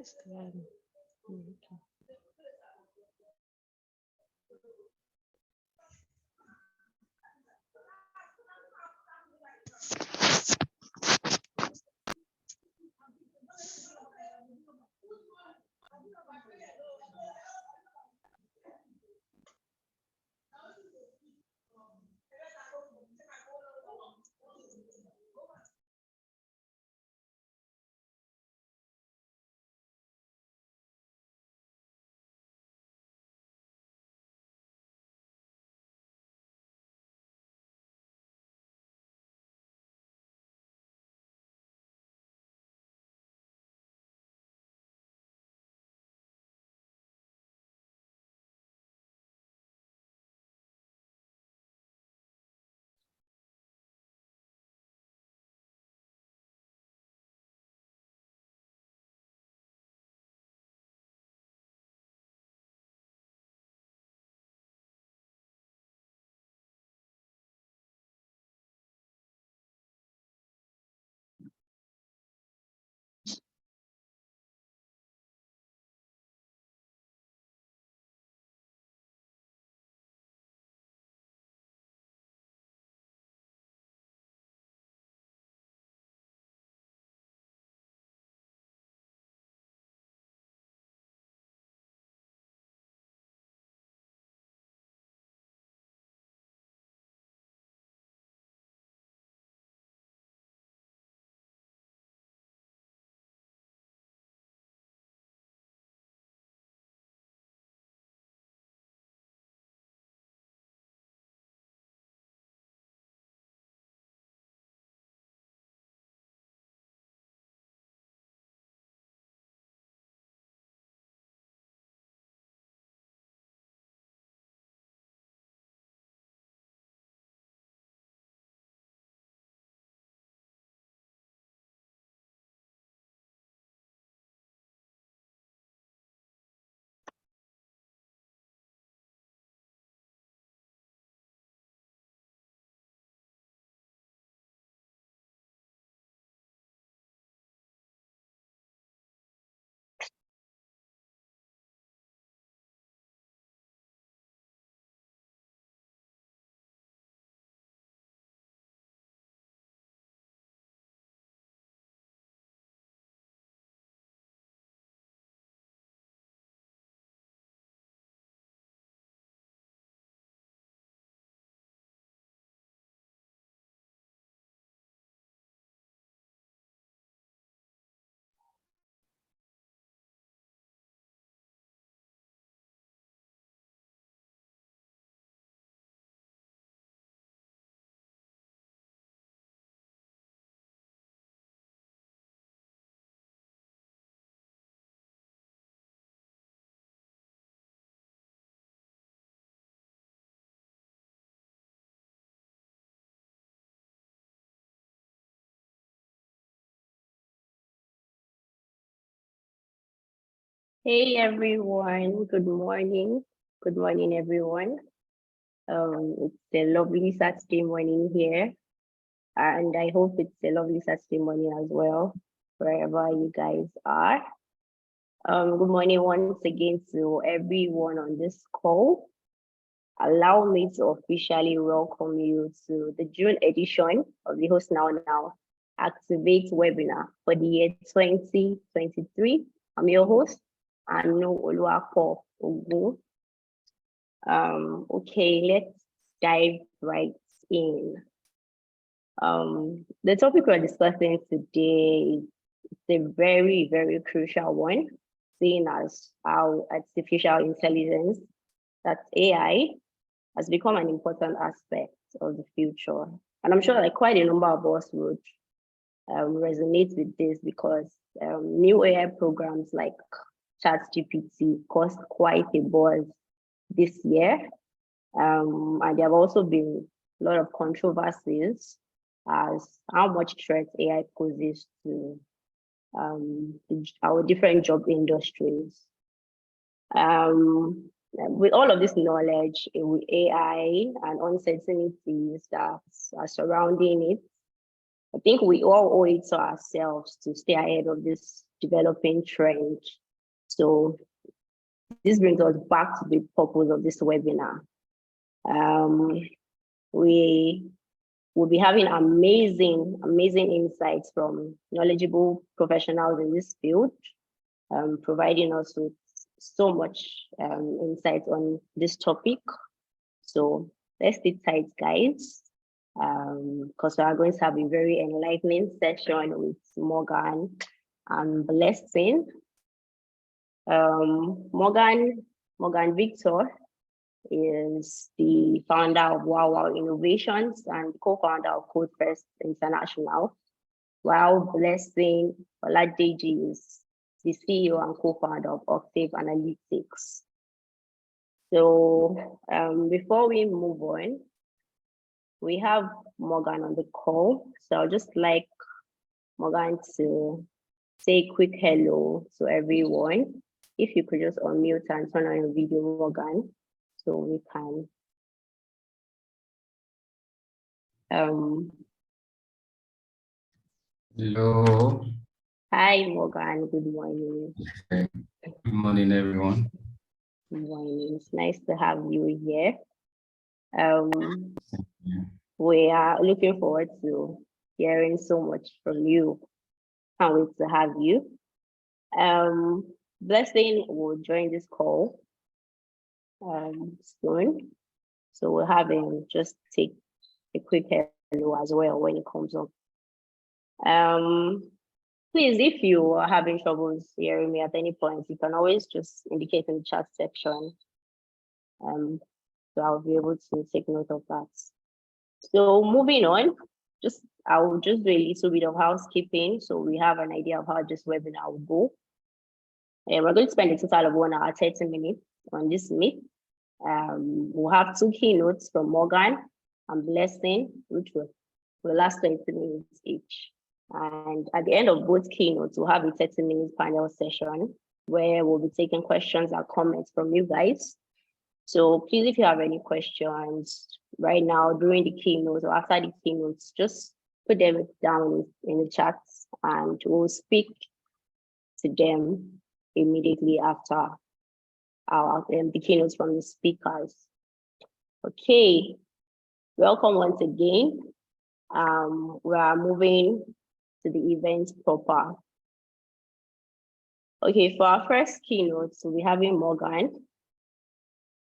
Okay. Hey everyone, good morning. Good morning, everyone. It's a lovely Saturday morning here, and I hope it's a lovely Saturday morning as well, wherever you guys are. Good morning once again to everyone on this call. Allow me to officially welcome you to the June edition of the Host Now Activate webinar for the year 2023. I'm your host, Anu Oluwapo Ogun. Okay, let's dive right in. The topic we're discussing today is a very, very crucial one, seeing as how artificial intelligence, that's AI, has become an important aspect of the future. And I'm sure like quite a number of us would resonate with this because new AI programs like ChatGPT caused quite a buzz this year. And there have also been a lot of controversies as how much threat AI poses to our different job industries. With all of this knowledge, with AI and uncertainties that are surrounding it, I think we all owe it to ourselves to stay ahead of this developing trend So this brings us back to the purpose of this webinar. We will be having amazing insights from knowledgeable professionals in this field, providing us with so much insight on this topic. So let's sit tight, guys, because we are going to have a very enlightening session with Morgan and Blessing. Morgan Victor is the founder of Wowow Innovations and co-founder of CodeFest International, while Blessing Oladeji is the CEO and co-founder of Octave Analytics. So before we move on, we have Morgan on the call. So I'll just like Morgan to say a quick hello to everyone. If you could just unmute and turn on your video, Morgan, so we can. Hello. Hi, Morgan. Good morning. Okay. Good morning, everyone. Good morning. It's nice to have you here. We are looking forward to hearing so much from you. Can't wait to have you. Blessing will join this call soon. So we'll have him just take a quick hello as well when it comes up. Please, if you are having troubles hearing me at any point, you can always just indicate in the chat section. So I'll be able to take note of that. So moving on, I will just do a little bit of housekeeping so we have an idea of how this webinar will go. We're going to spend a total of 1 hour, 30 minutes on this meet. We'll have 2 keynotes from Morgan and Blessing, which will last 20 minutes each. And at the end of both keynotes, we'll have a 30-minute panel session where we'll be taking questions and comments from you guys. So please, if you have any questions right now during the keynotes or after the keynotes, just put them down in the chat and we'll speak to them immediately after the keynotes from the speakers. Okay, welcome once again. We are moving to the event proper. Okay, for our first keynote, so we're having Morgan.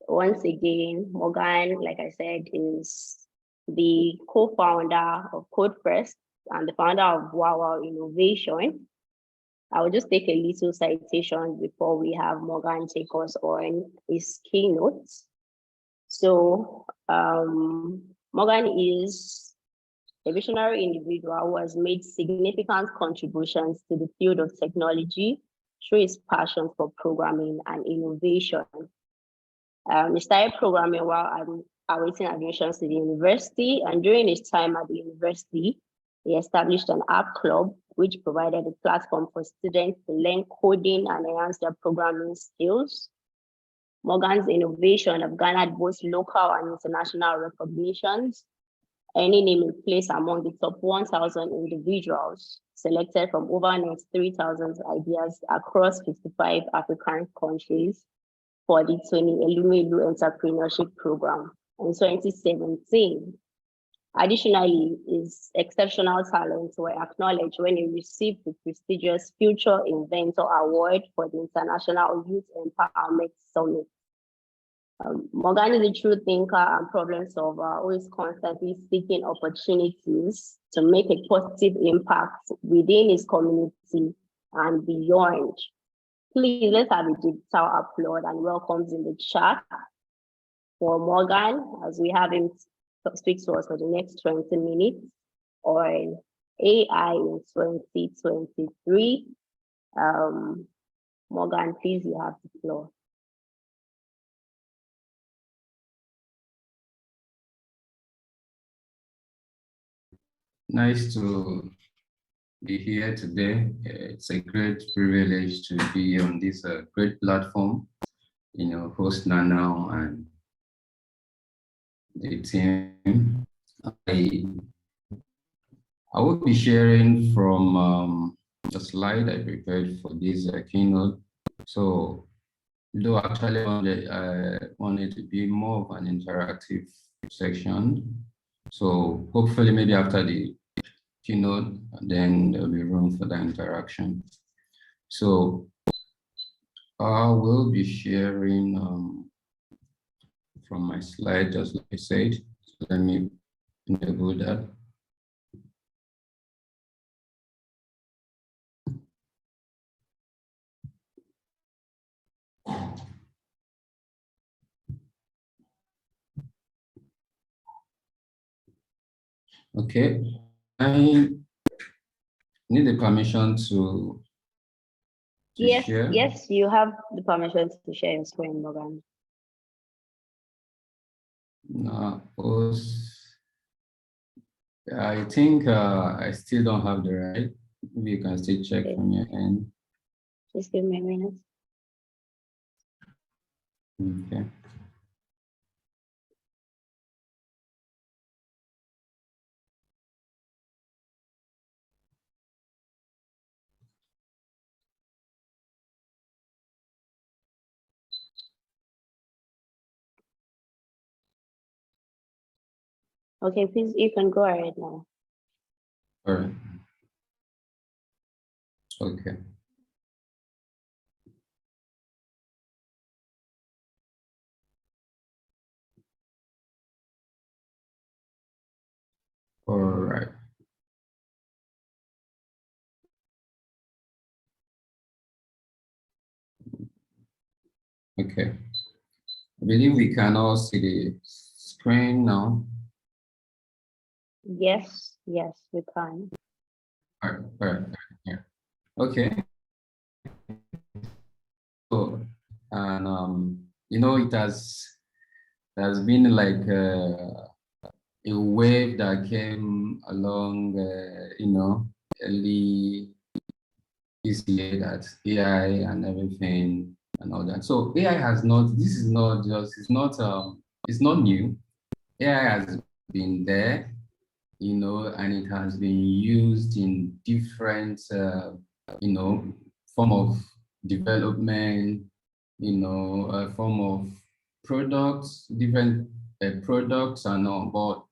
Once again, Morgan, like I said, is the co-founder of CodeFest and the founder of Wowow Innovation. I will just take a little citation before we have Morgan take us on his keynotes. So Morgan is a visionary individual who has made significant contributions to the field of technology through his passion for programming and innovation. He started programming while awaiting admissions to the university, and during his time at the university, he established an app club which provided a platform for students to learn coding and enhance their programming skills. Morgan's innovation have garnered both local and international recognitions, earning him a place among the top 1,000 individuals selected from over 3,000 ideas across 55 African countries for the 20 Elumelu Entrepreneurship Program in 2017. Additionally, his exceptional talents were acknowledged when he received the prestigious Future Inventor Award for the International Youth Empowerment Summit. Morgan is a true thinker and problem solver who is constantly seeking opportunities to make a positive impact within his community and beyond. Please, let's have a digital applaud and welcomes in the chat for Morgan as we have him speak to us for the next 20 minutes on AI in 2023. Morgan, please, you have the floor. Nice to be here today. It's a great privilege to be on this great platform, host Nana and the team. I will be sharing from a slide I prepared for this keynote. So though actually I want it to be more of an interactive section. So hopefully maybe after the keynote, then there'll be room for the interaction. So I will be sharing from my slide, just like I said. So let me enable that. Okay, I need the permission to Yes, share. yes, you have the permission to share your screen, Morgan. I think I still don't have the right. Maybe you can still check Okay. from your end. Just give me a minute. Okay. Okay, please, you can go ahead now. All right. Okay. All right. Okay. I believe we can all see the screen now. Yes, yes, we can. All right. All right. Yeah. Okay. So, and it has been like a wave that came along, early this year, that AI and everything and all that. So AI has not, this is not just, it's not new. AI has been there, and it has been used in different, form of development, form of products, different products and all. But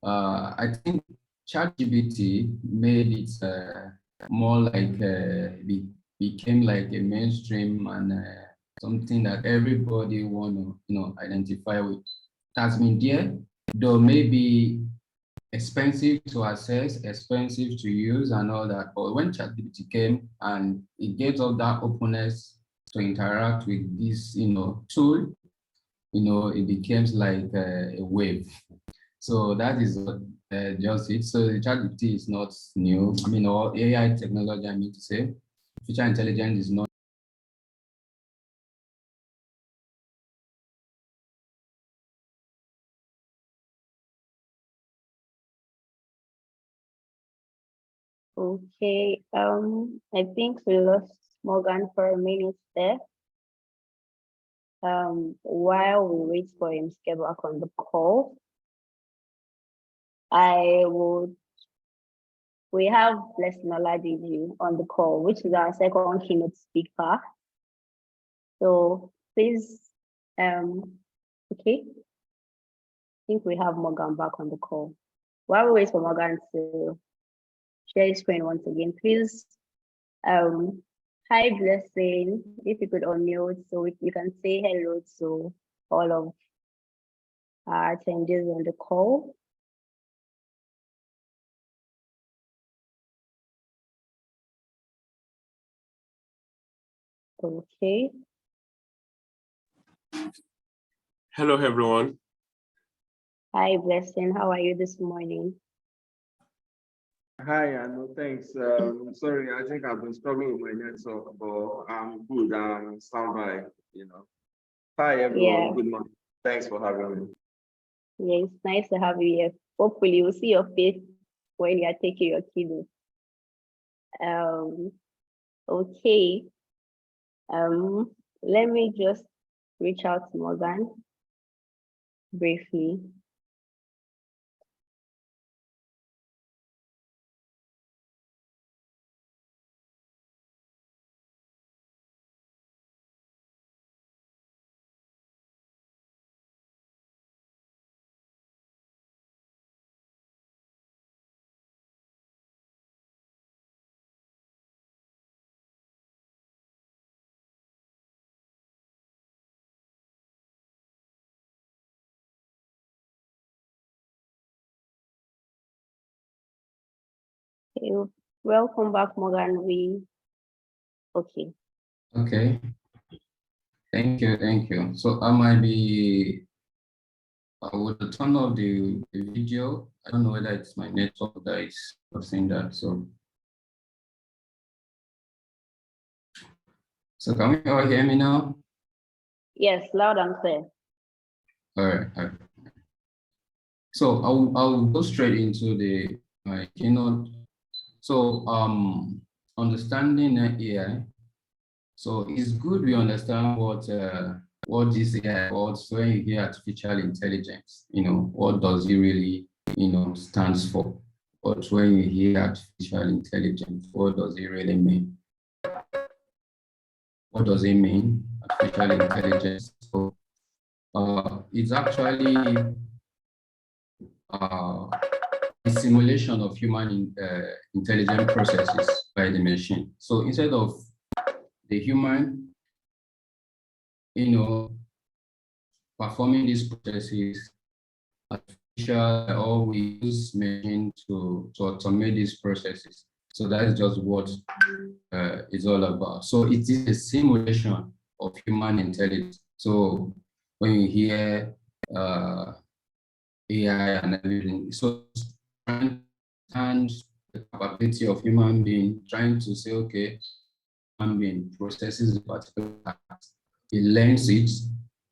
I think ChatGPT made it more like became like a mainstream and something that everybody want to identify with. It has been there, though maybe expensive to access, expensive to use and all that. But when ChatGPT came and it gave us that openness to interact with this, tool, it becomes like a wave. So that is just it. So the ChatGPT is not new. I mean, all AI technology, I mean to say, artificial intelligence is not. Okay, I think we lost Morgan for a minute there. While we wait for him to get back on the call, we have Blessing Oladeji on the call, which is our second keynote speaker. So please, okay, I think we have Morgan back on the call. While we wait for Morgan to share his screen once again, please, hi Blessing, if you could unmute so you can say hello to all of our attendees on the call. Okay. Hello, everyone. Hi, Blessing. How are you this morning? Hi, Anu. Thanks. Sorry, I think I've been struggling with my network, but I'm good. I'm standby. Hi, everyone. Yeah. Good morning. Thanks for having me. Yeah, it's nice to have you here. Hopefully, we'll see your face when you are taking your keynote. Okay. Let me just reach out to Morgan briefly. Okay, welcome back, Morgan. Okay. Okay. Thank you. So I might be with the turn of the video. I don't know whether it's my network that is causing that. So can we all hear me now? Yes, loud and clear. All right. So I'll go straight into my keynote. So understanding AI. So it's good we understand what this AI, when you hear artificial intelligence, what does it really, stands for? But when you hear artificial intelligence, what does it really mean? What does it mean, artificial intelligence? So it's actually a simulation of human intelligent processes by the machine. So instead of the human, performing these processes, artificial, or we use machine to automate these processes. So that is just what it's all about. So it is a simulation of human intelligence. So when you hear AI and everything, so and the capability of human being trying to say, okay, human being processes the particular task, it learns it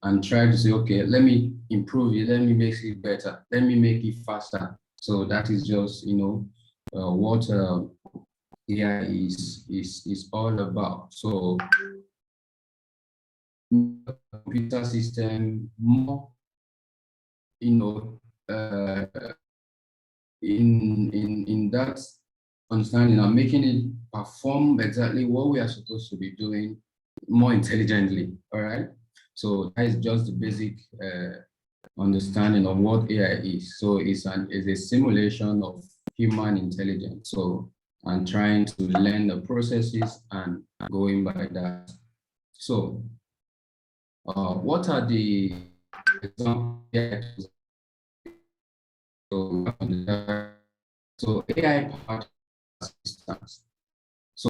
and try to say, okay, let me improve it, let me make it better, let me make it faster. So that is just, what AI is all about. So computer system more, in that understanding and making it perform exactly what we are supposed to be doing more intelligently. All right. So that is just the basic understanding of what AI is. So it's a simulation of human intelligence. So and trying to learn the processes and going by that. So what are the examples? So AI powered assistance. So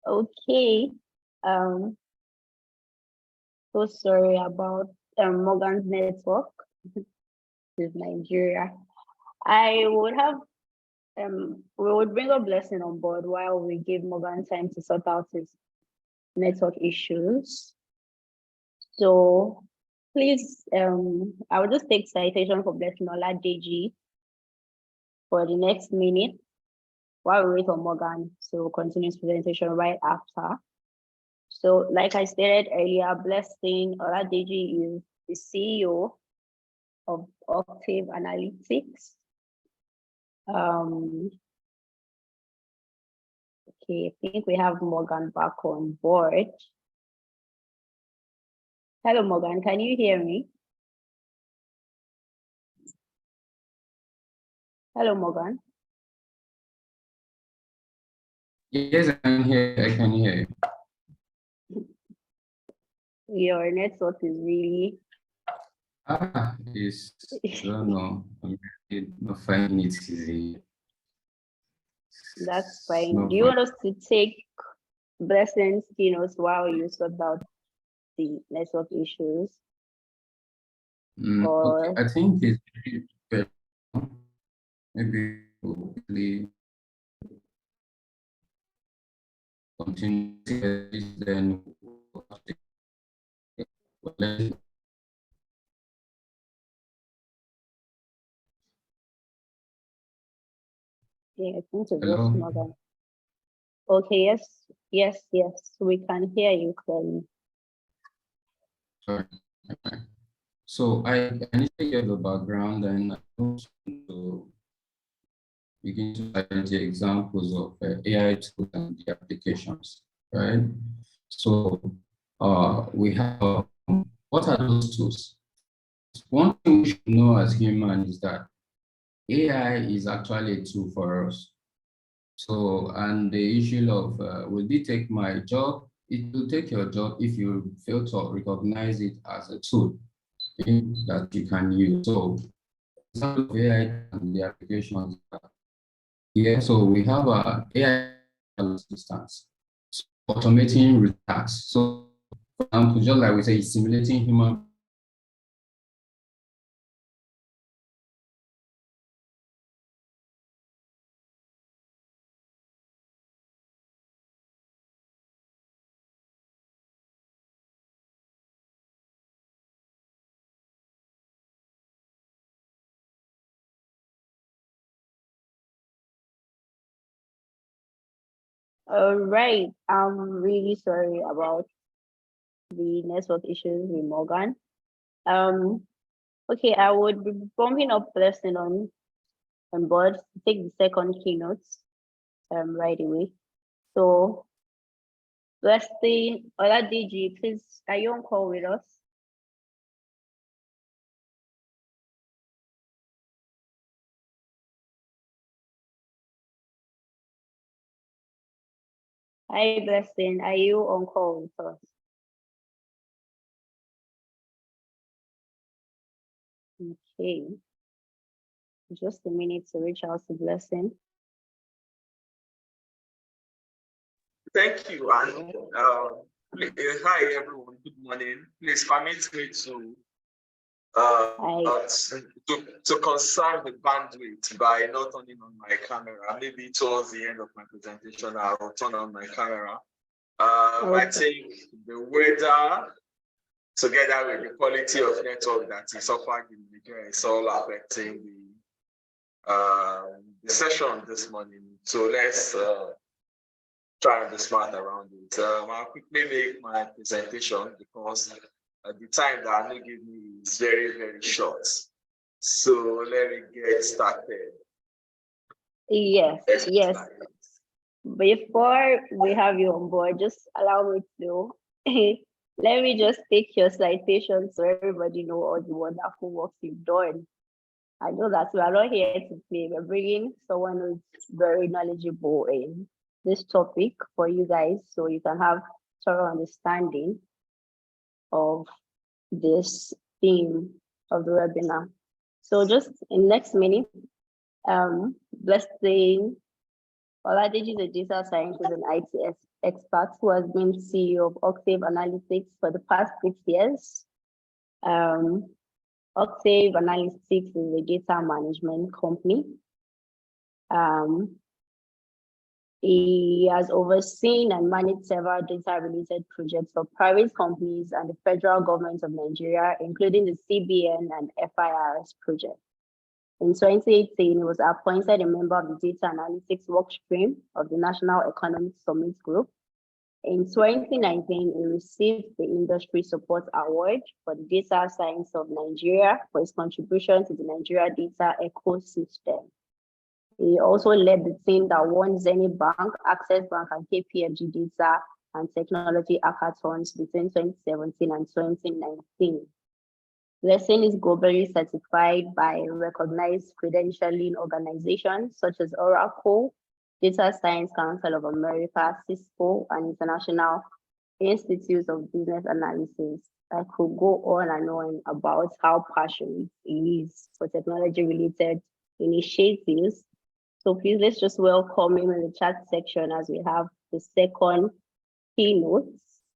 Okay. So sorry about Morgan's network. This is Nigeria. I would have we would bring a Blessing on board while we give Morgan time to sort out his network issues. So please, I will just take citation for Blessing Oladeji for the next minute while we wait for Morgan to continue his presentation right after. So like I stated earlier, Blessing Oladeji is the CEO of Octave Analytics. Okay, I think we have Morgan back on board. Hello, Morgan, can you hear me? Hello, Morgan. yes, I can hear you. Your network is really... I don't know. I'm really not finding it easy. That's fine. Do you want us to take Blessing's keynotes while you sort out the network issues? Or... Okay. I think it's better. Maybe we'll continue then yeah, I think it's just hello. Morgan. Okay, yes, we can hear you clearly. Sorry. So I need to give the background and I want to begin to identify examples of AI tools and the applications, right? So we have, what are those tools? One thing we should know as humans is that AI is actually a tool for us. So, and the issue of will it take my job? It will take your job if you fail to recognize it as a tool that you can use. So, some of AI and the applications. Yeah, so we have a AI assistance, so automating tasks. So, for example, just like we say, simulating human. All right. I'm really sorry about the network issues with Morgan. Um, okay, I would be bumping up Blessing on board to take the second keynote right away. So Blessing Oladeji, please, are you on call with us? Hi, Blessing, are you on call with us? Okay, just a minute to reach out to Blessing. Thank you, and hi everyone. Good morning. Please permit me to conserve the bandwidth by not turning on my camera. Maybe towards the end of my presentation, I'll turn on my camera. I think the weather, together with the quality of network that is offered in Nigeria, is all affecting the session this morning. So let's try and be smart around it. I'll quickly make my presentation because the time that Anu gave me is very, very short. So let me get started. Yes. Before we have you on board, just allow me to let me just take your citation so everybody know all the wonderful work you've done. I know that we are not here to play. We're bringing someone who's very knowledgeable in this topic for you guys, so you can have thorough understanding of this theme of the webinar. So just in next minute, Blessing Oladeji is a data scientist and IT expert who has been CEO of Octave Analytics for the past 6 years. Octave Analytics is a data management company. He has overseen and managed several data-related projects for private companies and the federal government of Nigeria, including the CBN and FIRS project. In 2018, he was appointed a member of the Data Analytics Workstream of the National Economic Summit Group. In 2019, he received the Industry Support Award for the Data Science of Nigeria for his contribution to the Nigeria data ecosystem. He also led the team that won Zenith Bank, Access Bank, and KPMG Data and Technology hackathons between 2017 and 2019. Blessing is globally certified by recognized credentialing organizations such as Oracle, Data Science Council of America, Cisco, and International Institutes of Business Analysis. I could go on and on about how passionate he is for technology-related initiatives. So please, let's just welcome him in the chat section as we have the second keynote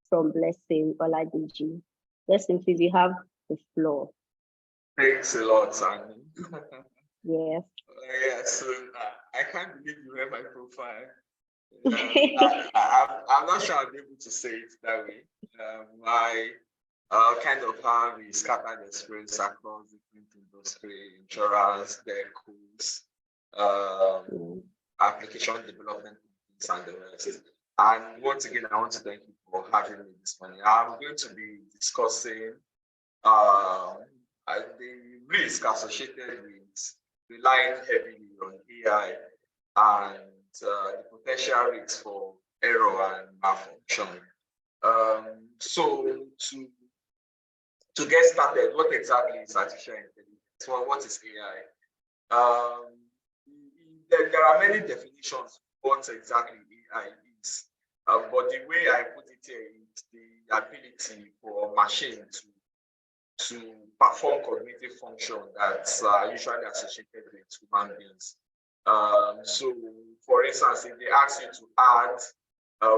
from Blessing Oladeji. Blessing, please, you have the floor. Thanks a lot, Simon. Yes. Yes, I can't believe you read my profile. I'm not sure I'll be able to say it that way. My kind of have a scattered experience across different industry, insurance, decos, application development, and the rest. And once again, I want to thank you for having me this morning. I'm going to be discussing the risk associated with relying heavily on AI and the potential risks for error and malfunction. So to get started, what exactly is artificial intelligence? Well, what is AI? There are many definitions of what exactly AI is, but the way I put it here is the ability for machine to perform cognitive function that's usually associated with human beings. So, for instance, if they ask you to add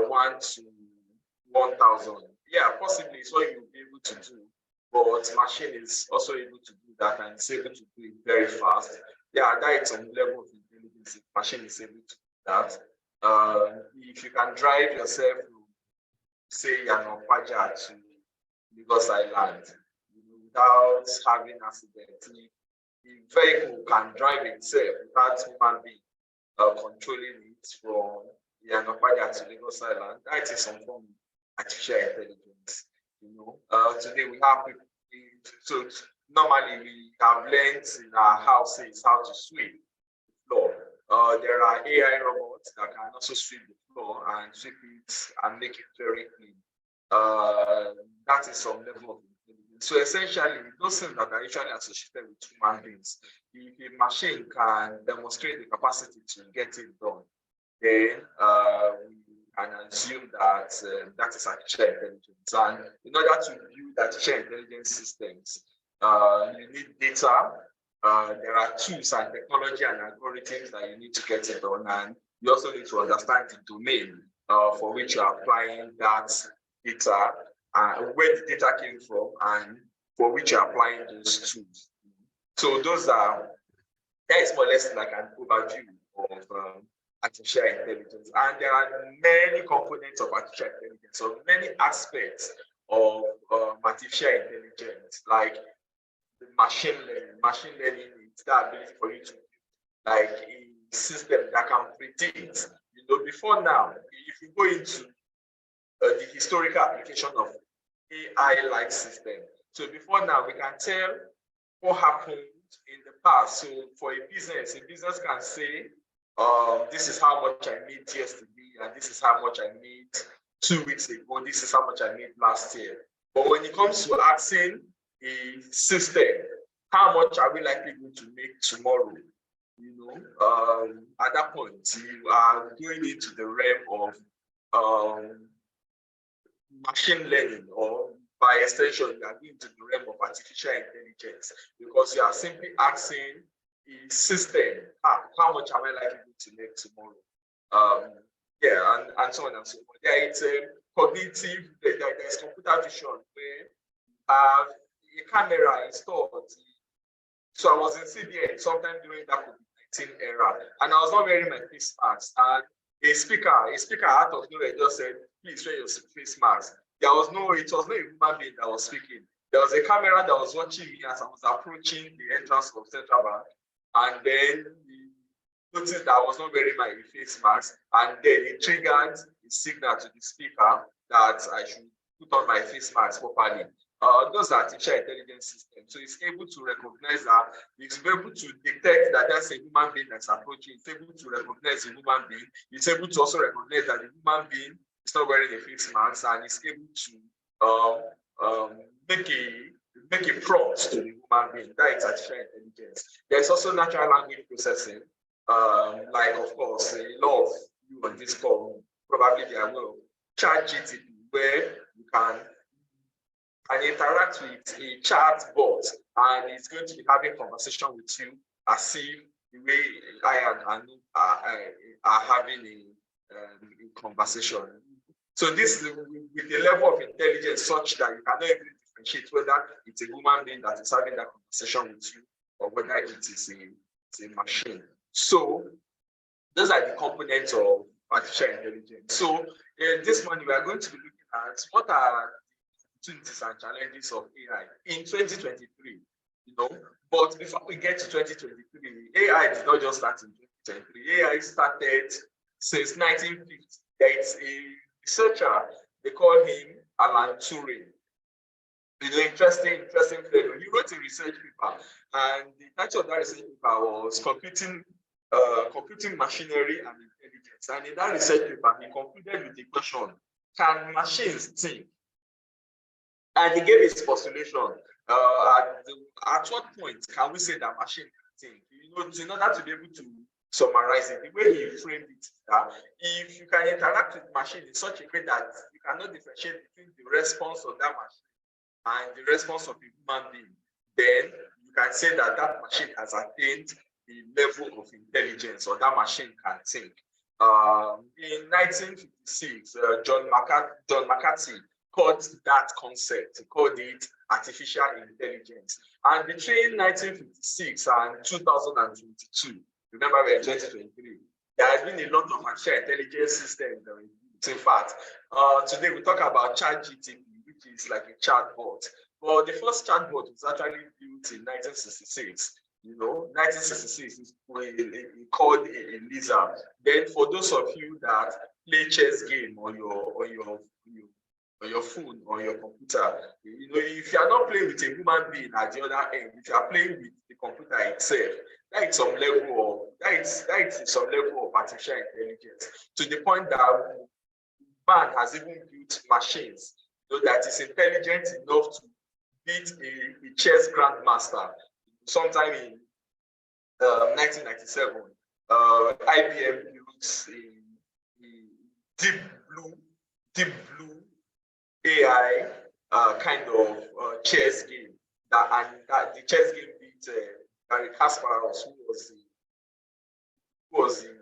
1 to 1,000, yeah, possibly it's what you'll be able to do, but machine is also able to do that and it's able to do it very fast. Yeah, that is some level of intelligence. If machine is able to do that. If you can drive yourself from, say, Yanopaja to Lagos Island without having accident, the vehicle can drive itself without human being controlling it from Yanopaja to Lagos Island. That is some form of artificial intelligence. Today we have people. So normally we have learned in our houses how to sweep the floor. There are AI robots that can also sweep the floor and sweep it and make it very clean. That is some level of intelligence. So essentially, those things that are usually associated with human beings, if a machine can demonstrate the capacity to get it done, then we can assume that that is artificial intelligence. And in order to build artificial intelligence systems, you need data. There are tools and technology and algorithms that you need to get it done, and you also need to understand the domain for which you are applying that data, where the data came from, and for which you are applying those tools. So that is more or less like an overview of artificial intelligence. And there are many components of artificial intelligence, so many aspects of artificial intelligence, like the machine learning. Machine learning is the ability for you to, like, a system that can predict. Before now, if you go into the historical application of AI-like system, so before now we can tell what happened in the past. So for a business can say, this is how much I made yesterday, and this is how much I made 2 weeks ago, this is how much I made last year. But when it comes to asking a system, how much are we likely going to make tomorrow? At that point, you are going into the realm of machine learning, or by extension, you are going into the realm of artificial intelligence, because you are simply asking a system, how much am I likely to make tomorrow? And so on and so forth. Yeah, it's a cognitive, there's computer vision where you have a camera installed. So I was in CBN sometime during that COVID-19 era, and I was not wearing my face mask. And a speaker out of nowhere just said, "Please wear your face mask." It was not a human being that was speaking. There was a camera that was watching me as I was approaching the entrance of Central Bank, and then he noticed that I was not wearing my face mask, and then it triggered a signal to the speaker that I should put on my face mask properly. Those are artificial intelligence systems. So it's able to recognize that, it's able to detect that there's a human being that's approaching, it's able to recognize a human being, it's able to also recognize that the human being is not wearing a face mask, and it's able to make a prompt to the human being. That is artificial intelligence. There's also natural language processing, like, of course, a lot of you on this call probably they are aware of ChatGPT, where you can interact with a chat bot, and it's going to be having conversation with you as if the way I and Anu are having a conversation. So this with the level of intelligence such that you cannot even differentiate whether it's a human being that is having that conversation with you or whether it is a machine. So those are the components of artificial intelligence. So this morning we are going to be looking at what are opportunities and challenges of AI in 2023. But before we get to 2023, AI did not just start in 2023. AI started since 1950. It's a researcher, they call him Alan Turing. Interesting fellow. He wrote a research paper, and the title of that research paper was computing machinery and intelligence. And in that research paper, he concluded with the question: can machines think? And he gave his postulation. At what point can we say that machine can think. In order to be able to summarize it, the way he framed it is that if you can interact with machine in such a way that you cannot differentiate between the response of that machine and the response of a human being, then you can say that that machine has attained the level of intelligence, or that machine can think. In 1956, John McCarthy called that concept, he called it artificial intelligence. And between 1956 and 2022, remember we're in 2023, there has been a lot of artificial intelligence systems. In fact, today we talk about ChatGPT, which is like a chatbot. Well, the first chatbot was actually built in 1966. 1966 is called a lizard. Then, for those of you that play chess game on your phone or your computer, if you are not playing with a human being at the other end, if you are playing with the computer itself, that is some level of artificial intelligence, to the point that man has even built machines that is intelligent enough to beat a chess grandmaster. Sometime in 1997, IBM built a deep blue AI kind of chess game. And the chess game beat Gary Kasparov, who was the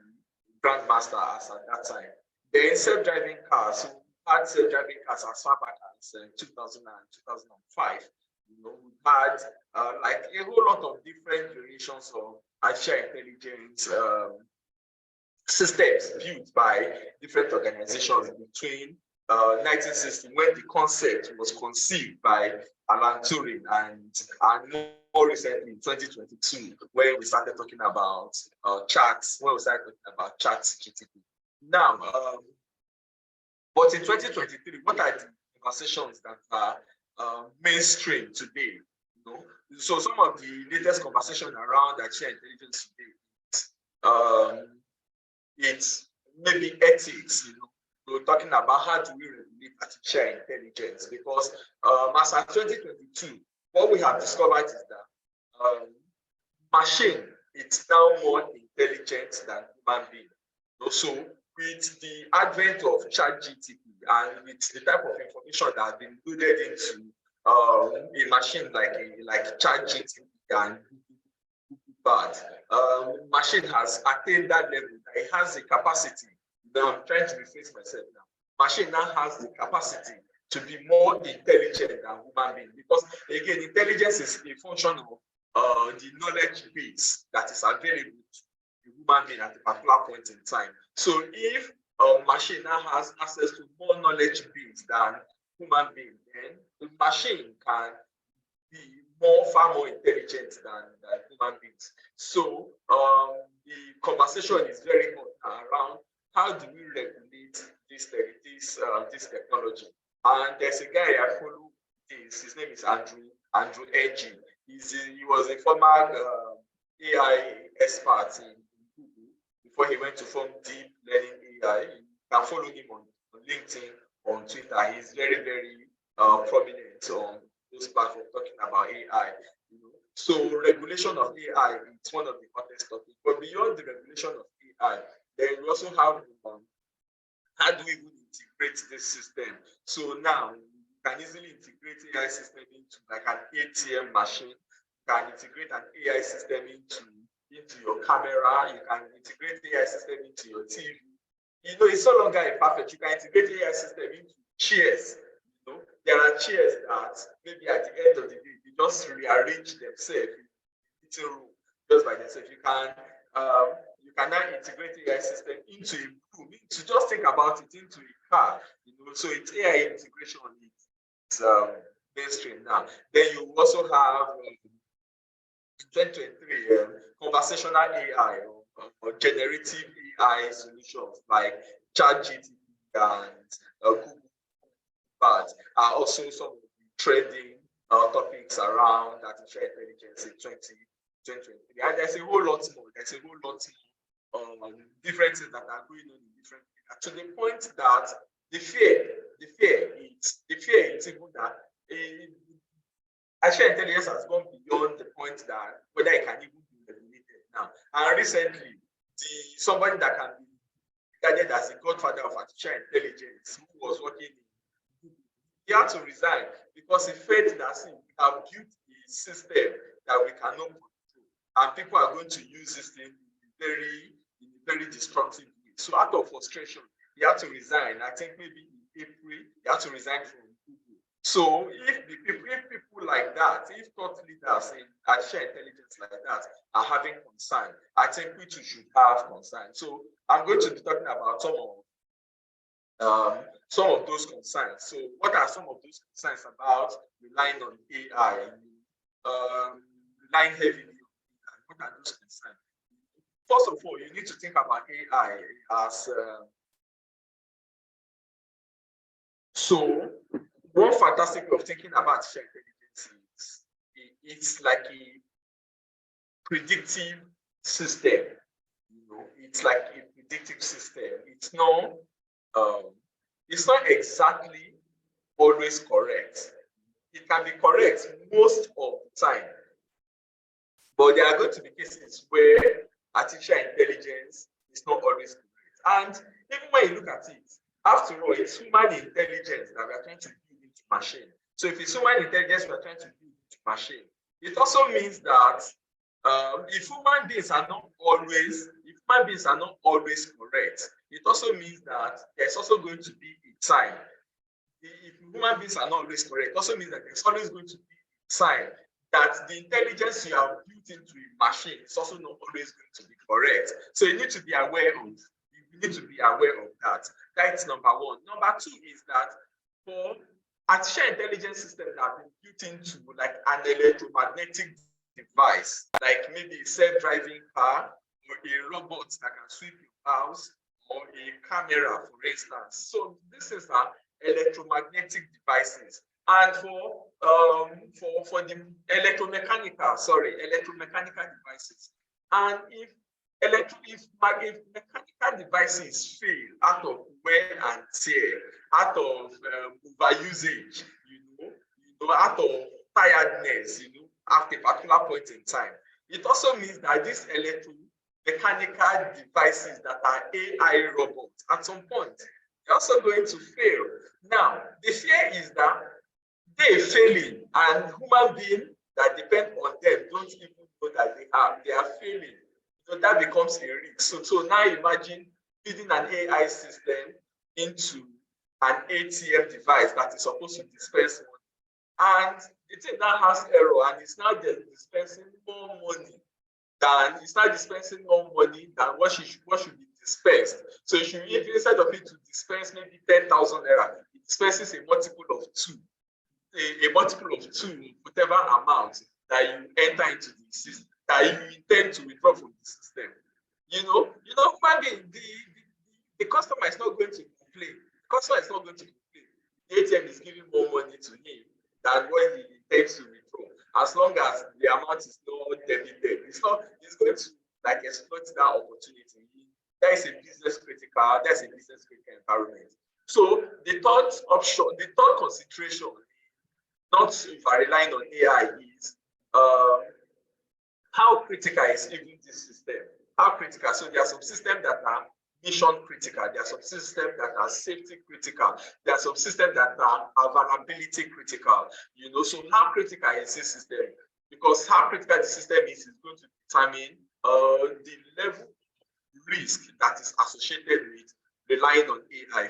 grandmaster as at that time. Then self-driving cars, who had self-driving cars as far back as 2000 and 2005. We had like a whole lot of different variations of artificial intelligence systems built by different organizations between 1960, when the concept was conceived by Alan Turing, and more recently in 2022, when we started talking about ChatGPT. Now, but in 2023, what are the conversations that are mainstream today? So some of the latest conversation around artificial intelligence today, it's maybe ethics. We're talking about how do we regulate artificial intelligence, because as of 2022, what we have discovered is that machine is now more intelligent than human being. So with the advent of ChatGPT and with the type of information that has been loaded into a machine like ChatGPT and machine has attained that level that it has the capacity. Now I'm trying to rephrase myself now. Machine now has the capacity to be more intelligent than human being, because again, intelligence is a function of the knowledge base that is available to the human being at a particular point in time. So if a machine now has access to more knowledge base than human being, then the machine can be far more intelligent than human beings. So the conversation is very hot around how do we regulate this technology. And there's a guy I follow. His name is Andrew Ng. He was a former AI expert in Google before he went to form Deep Learning AI. You can follow him on LinkedIn, on Twitter. He's very, very prominent on those platforms talking about AI. So regulation of AI is one of the hottest topics. But beyond the regulation of AI, then we also have how do we integrate this system? So now you can easily integrate AI system into like an ATM machine. You can integrate an AI system into your camera. You can integrate AI system into your TV. It's no longer imperfect. You can integrate AI system into chairs. There are chairs that maybe at the end of the day, they just rearrange themselves in the meeting room just by themselves. You can now integrate AI system into a room. To just think about it, into a car. So it's AI integration. It's mainstream now. Then you also have 2023 conversational AI or generative AI solutions like ChatGPT and Google. But are also some of the trending topics around artificial intelligence in 2023. And there's a whole lot more. There's a whole lot more different things that are going on in different areas, to the point that the fear is even that artificial intelligence has gone beyond the point that whether it can even be And recently, somebody that can be regarded as the godfather of artificial intelligence, who was working in, he had to resign because he felt that we have built a system that we cannot control, and people are going to use this thing in a very destructive way. So out of frustration, he had to resign. I think maybe in April, he had to resign from Google. So if people like that, if thought leaders in artificial intelligence like that are having concern, I think we too should have concern. So I'm going to be talking about some of those concerns. So what are some of those concerns about relying on AI, relying heavily on AI? What are those concerns? First of all, you need to think about AI as so one fantastic way of thinking about artificial intelligence is it's like a predictive system. It's like a predictive system. It's not exactly always correct. It can be correct most of the time, but there are going to be cases where artificial intelligence is not always correct. And even when you look at it, after all, it's human intelligence that we are trying to build into machine. So if it's human intelligence we are trying to build into machine, it also means that if human beings are not always correct, it also means that there's also going to be a time. If human beings are not always correct, it also means that there's always going to be a time that the intelligence you have built into a machine is also not always going to be correct. So you need to be aware of that. That's number one. Number two is that for artificial intelligence systems that have been built into like an electromagnetic device, like maybe a self-driving car or a robot that can sweep your house or a camera, for instance. So this is electromagnetic devices. And for the electromechanical devices. And if mechanical devices fail out of wear and tear, out of overusage, out of tiredness, at a particular point in time, it also means that these electromechanical devices that are AI robots, at some point, they're also going to fail. Now, the fear is that they're failing, and human beings that depend on them don't even know that they are failing. So that becomes a risk. So now imagine feeding an AI system into an ATM device that is supposed to dispense money, and the thing now has error, and it's now dispensing more money than what should be dispensed. So if instead of it to dispense maybe 10,000 naira, it dispenses a multiple of two, whatever amount that you enter into the system, that you intend to withdraw from the system. The customer is not going to complain. The ATM is giving more money to him than what he intends to withdraw. As long as the amount is not debited, it's going to like exploit that opportunity. That's a business critical environment. So the third consideration, not by relying on AI, is how critical is even this system? How critical? So there are some systems that are mission critical. There are some systems that are safety critical. There are some systems that are availability critical. So how critical is this system? Because how critical the system is going to determine the level of risk that is associated with relying on AI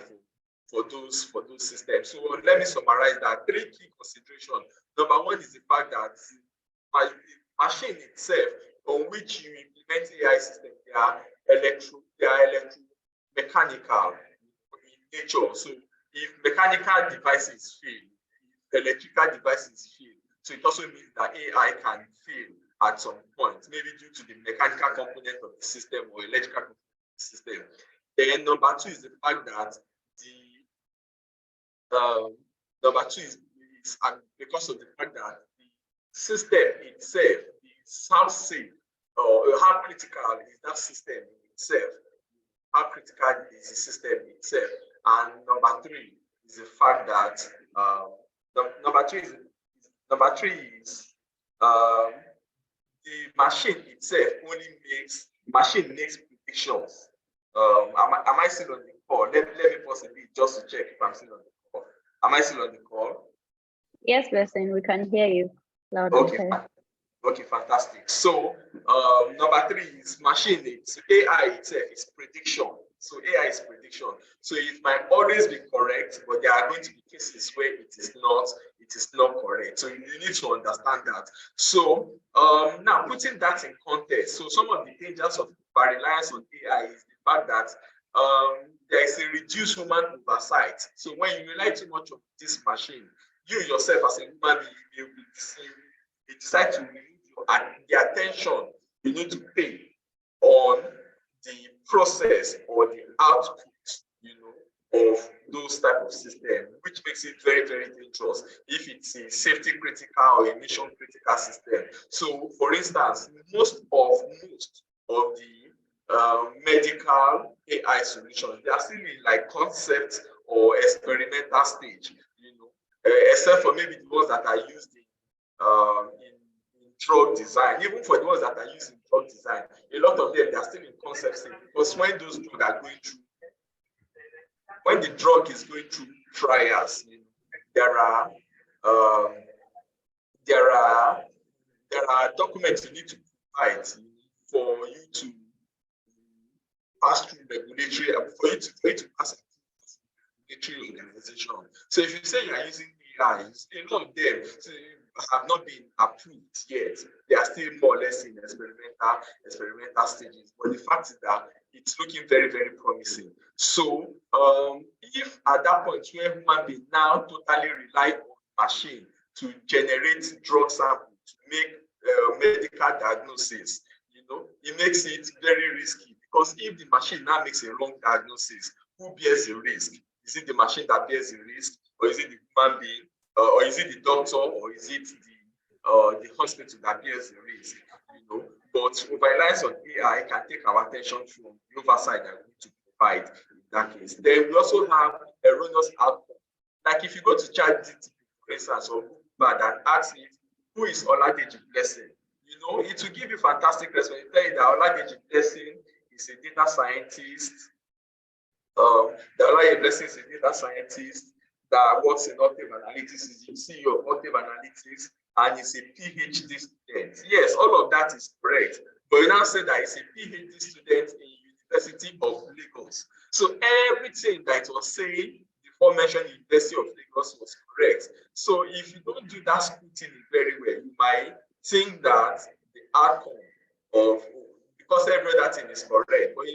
for those systems. So let me summarize that. 3 key considerations. Number one is the fact that the machine itself on which you implement AI system, they are electromechanical in nature. So if mechanical devices fail, if electrical devices fail, so it also means that AI can fail at some point, maybe due to the mechanical component of the system or electrical component of the system. Then number two is the fact that because of the fact that the system itself is how safe or how critical is that system in itself. How critical is the system itself. And number three is the fact that the machine itself only makes machine makes predictions. Am I still on the call? Let me pause a bit just to check if I'm still on the call. Am I still on the call? Yes, Blessing, we can hear you loud and clear. Okay, fantastic. So number 3 is machine. It's AI itself is prediction. So AI is prediction. So it might always be correct, but there are going to be cases where it is not correct. So you need to understand that. So now putting that in context, so some of the dangers of reliance on AI is the fact that there is a reduced human oversight. So when you rely too much on this machine, you yourself as a human being, you decide to remove the attention you need to pay on the process or the output, of those type of systems, which makes it very, very dangerous if it's a safety critical or a mission critical system. So, for instance, most of the medical AI solutions, they are still in like concept or experimental stage, except for maybe the ones that are used in drug design. Even for the ones that are used in drug design, a lot of them, they are still in concept stage, because when those drugs are going through, when the drug is going through trials, there are documents you need to provide for you to pass through regulatory, for you to pass regulatory organization. So if you say you are using AI, a lot of them have not been approved yet. They are still more or less in experimental stages. But the fact is that it's looking very, very promising. So if at that point where human being now totally rely on machine to generate drug samples, to make medical diagnosis, it makes it very risky, because if the machine now makes a wrong diagnosis, who bears the risk? Is it the machine that bears the risk, or is it the human being, or is it the doctor, or is it the hospital that bears the risk? But reliance on AI can take our attention from the oversight that we need to provide in that case. Then we also have erroneous outcome. Like if you go to ChatGPT, for instance, or Google and ask it, who is Oladeji Blessing? It will give you fantastic response. It will tell you that Oladeji Blessing is a data scientist. Oladeji Blessing is a data scientist that works in Octave Analytics, is the CEO of Octave Analytics, and is a PhD student. Yes, all of that is correct. But you now say that he's a PhD student in University of Lagos. So everything that was saying before mentioned University of Lagos was correct. So if you don't do that scrutiny very well, you might think that the outcome of, because every other thing is correct. But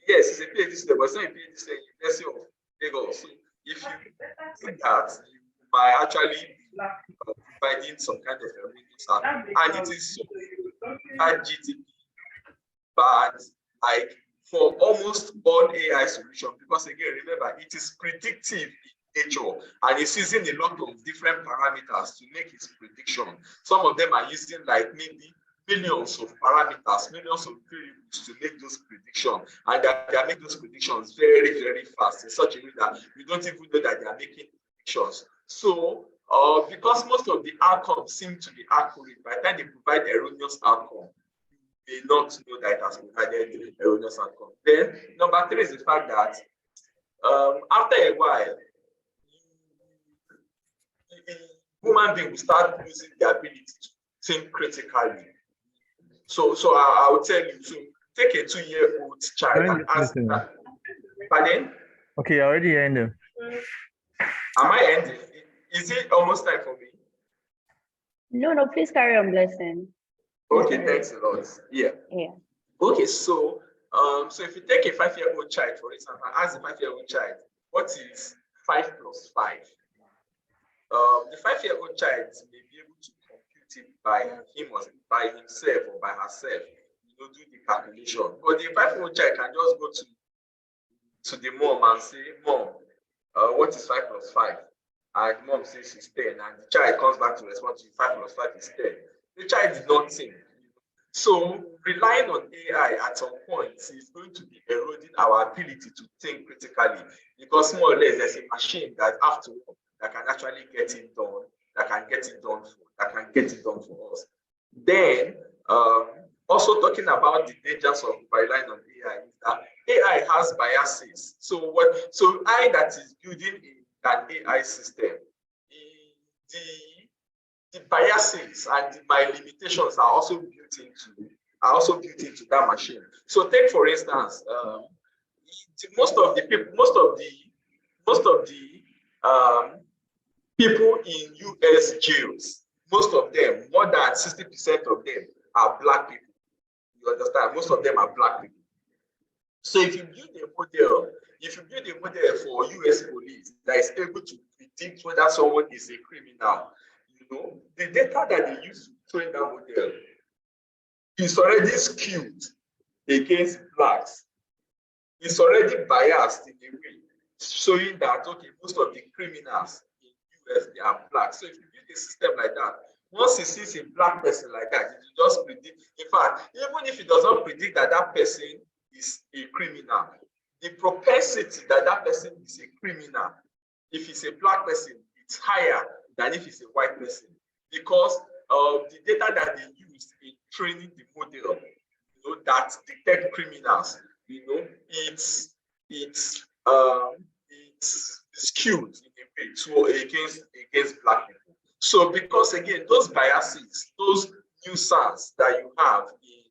yes, it's a PhD student, but it's not a PhD student in University of Lagos. So if you think that, you might actually providing some kind of erroneous, and it is so bad GTP, but like for almost all AI solutions, because again, remember, it is predictive in nature, and it's using a lot of different parameters to make its prediction. Some of them are using like maybe millions of parameters, millions of variables to make those predictions, and they are making those predictions very, very fast in such a way that you don't even know that they are making predictions. So because most of the outcomes seem to be accurate, by the time they provide erroneous outcome, you may not know that it has provided erroneous outcome. Then number 3 is the fact that after a while, human beings will start losing the ability to think critically. So I will tell you, so take a 2-year-old child and ask that. Pardon? Okay, I already ended. Am I ending? Is it almost time for me? No, please carry on, Blessing. Okay, thanks a lot. Yeah. Okay, so if you take a 5-year-old child, for example, and ask the 5-year-old child, what is 5 plus 5? The 5-year-old child may be able to compute it by him or by himself or by herself, do the calculation. But the 5-year-old child can just go to the mom and say, Mom, what is 5 plus 5? And mom says it's 10, and the child comes back to respond to 5 plus 5 is 10. The child did not think. So relying on AI at some point is going to be eroding our ability to think critically, because more or less there's a machine that after all that can actually get it done, that can get it done for us. Then also talking about the dangers of relying on AI is that AI has biases. So I that is building an AI system, the biases and my limitations are also built into that machine. So take for instance, most of the people in US jails, most of them, more than 60% of them are Black people. You understand? Most of them are Black people. So if you build a model for US police that is able to predict whether someone is a criminal, the data that they use to train that model is already skewed against Blacks. It's already biased in a way, showing that, okay, most of the criminals in US, they are Black. So if you build a system like that, once it sees a Black person like that, it will just predict. In fact, even if it does not predict that that person is a criminal, the propensity that that person is a criminal, if it's a Black person, it's higher than if it's a white person, because of the data that they used in training the model, that detect criminals. It's skewed in a way to against Black people. So because again, those biases, those nuisance that you have in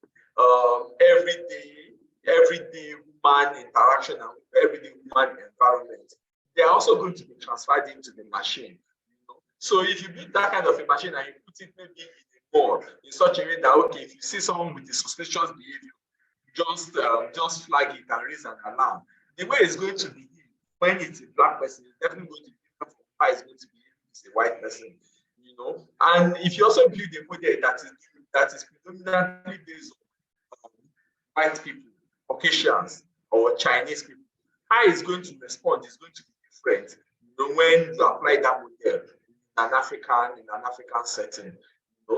everyday human interaction and everyday human environment, they are also going to be transferred into the machine. So if you build that kind of a machine and you put it maybe in a board in such a way that, okay, if you see someone with a suspicious behavior, just flag it and raise an alarm. The way it's going to be when it's a Black person, it's definitely going to be different from how it's going to be if it's a white person. And if you also build a model that is predominantly based on white people, Caucasians, or Chinese people, how it's going to respond is going to be different. When you apply that model in an African setting.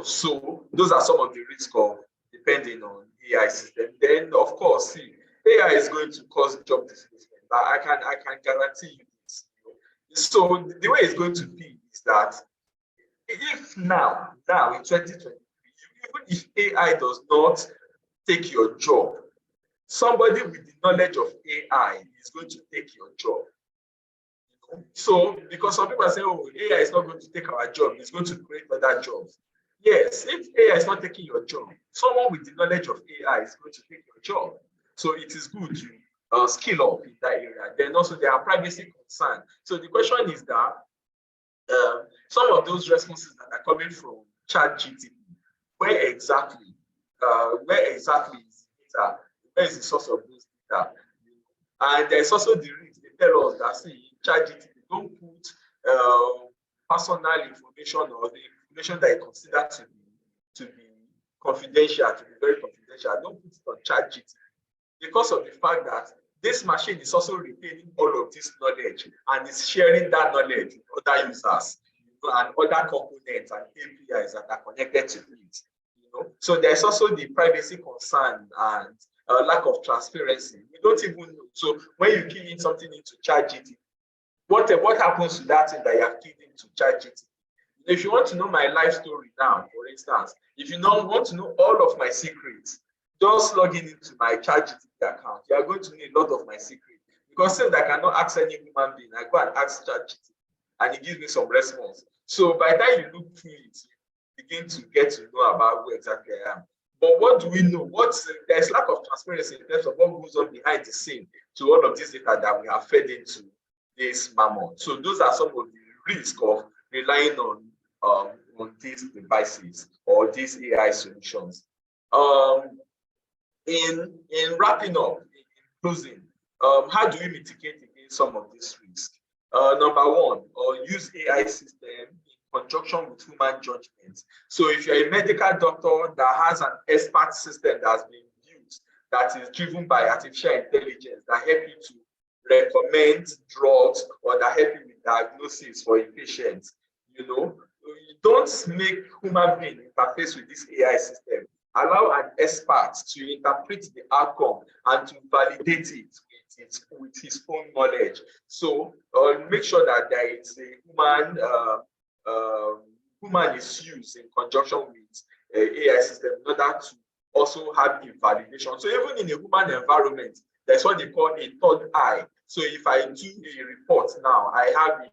So those are some of the risks of depending on AI system. Then of course, see, AI is going to cause job displacement. I can guarantee you this. So the way it's going to be is that if now in 2023, even if AI does not take your job, somebody with the knowledge of AI is going to take your job. So because some people are saying, oh, AI is not going to take our job, it's going to create other jobs. Yes, if AI is not taking your job, someone with the knowledge of AI is going to take your job. So it is good to skill up in that area. Then also there are privacy concerns. So the question is that some of those responses that are coming from ChatGPT, where exactly is data? Where is the source of those data? And there's also the risk. They tell us that, see, ChatGPT, don't put personal information or the information that you consider to be confidential, to be very confidential. Don't put it on ChatGPT, because of the fact that this machine is also retaining all of this knowledge and is sharing that knowledge with other users, and other components and APIs that are connected to it. So there's also the privacy concern and lack of transparency. We don't even know. So when you key in something into ChatGPT, what happens to that thing that you have keyed into ChatGPT? If you want to know my life story now, for instance, if you want to know all of my secrets, just log in into my ChatGPT account. You are going to need a lot of my secrets, because since I cannot ask any human being, I go and ask ChatGPT and it gives me some response. So by the time you look through it, you begin to get to know about who exactly I am. But what do we know? There's lack of transparency in terms of what goes on behind the scene to all of this data that we have fed into this mammoth. So those are some of the risks of relying on these devices or these AI solutions. In wrapping up, in closing, how do we mitigate against some of these risks? Number one, use AI system in conjunction with human judgment. So if you're a medical doctor that has an expert system that has been built, that is driven by artificial intelligence, that help you to recommend drugs or that help you with diagnosis for a patient, don't make human being interface with this AI system. Allow an expert to interpret the outcome and to validate it with his own knowledge. So make sure that there is a human is used in conjunction with AI system in order to also have invalidation. So even in a human environment, there's what they call a third eye. So if I do a report now, I have a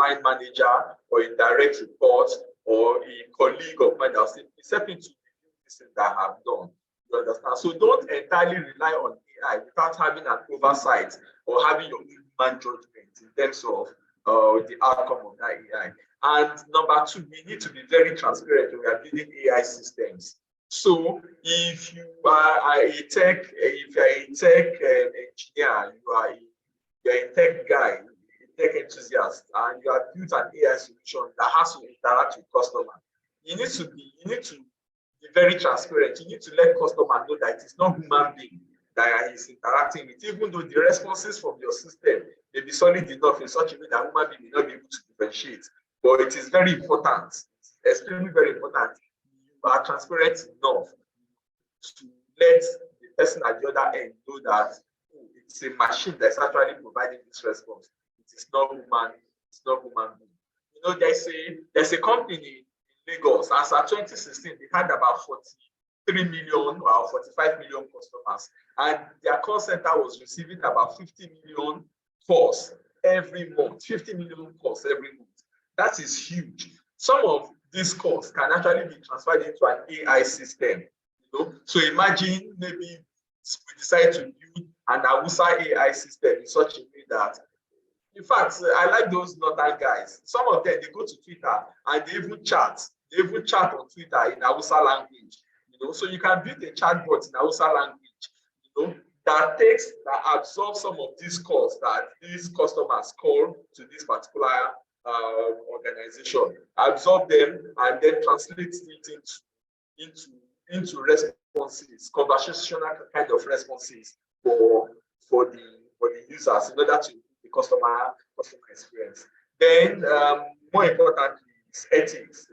line manager or a direct report or a colleague of mine that will say, step into this that I have done. You understand? So don't entirely rely on AI without having an oversight or having your human judgment in terms of the outcome of that AI. And number two, we need to be very transparent when we are building AI systems. So if you are a tech, if you're a tech engineer, you're a tech guy, a tech enthusiast, and you have built an AI solution that has to interact with customer, you need to be very transparent. You need to let customer know that it's not human being that is interacting with, even though the responses from your system may be solid enough in such a way that human being may not be able to differentiate. But it is very important, extremely very important. You are transparent enough to let the person at the other end know that it's a machine that's actually providing this response. It is not human. It's not human being. You know, there's a company in Lagos. As of 2016, they had about 43 million or 45 million customers, and their call center was receiving about 50 million calls every month. 50 million calls every month. That is huge. Some of these calls can actually be transferred into an AI system. You know, so imagine maybe we decide to build an Awusa AI system in such a way that, in fact, I like those northern guys. Some of them, they go to Twitter and they even chat. They even chat on Twitter in Awusa language. You know, so you can build a chatbot in Awusa language. You know, that absorbs some of these calls that these customers call to this particular organization, absorb them, and then translate it into responses, conversational kind of responses for the users in order to improve the customer experience. Then, more importantly, is ethics.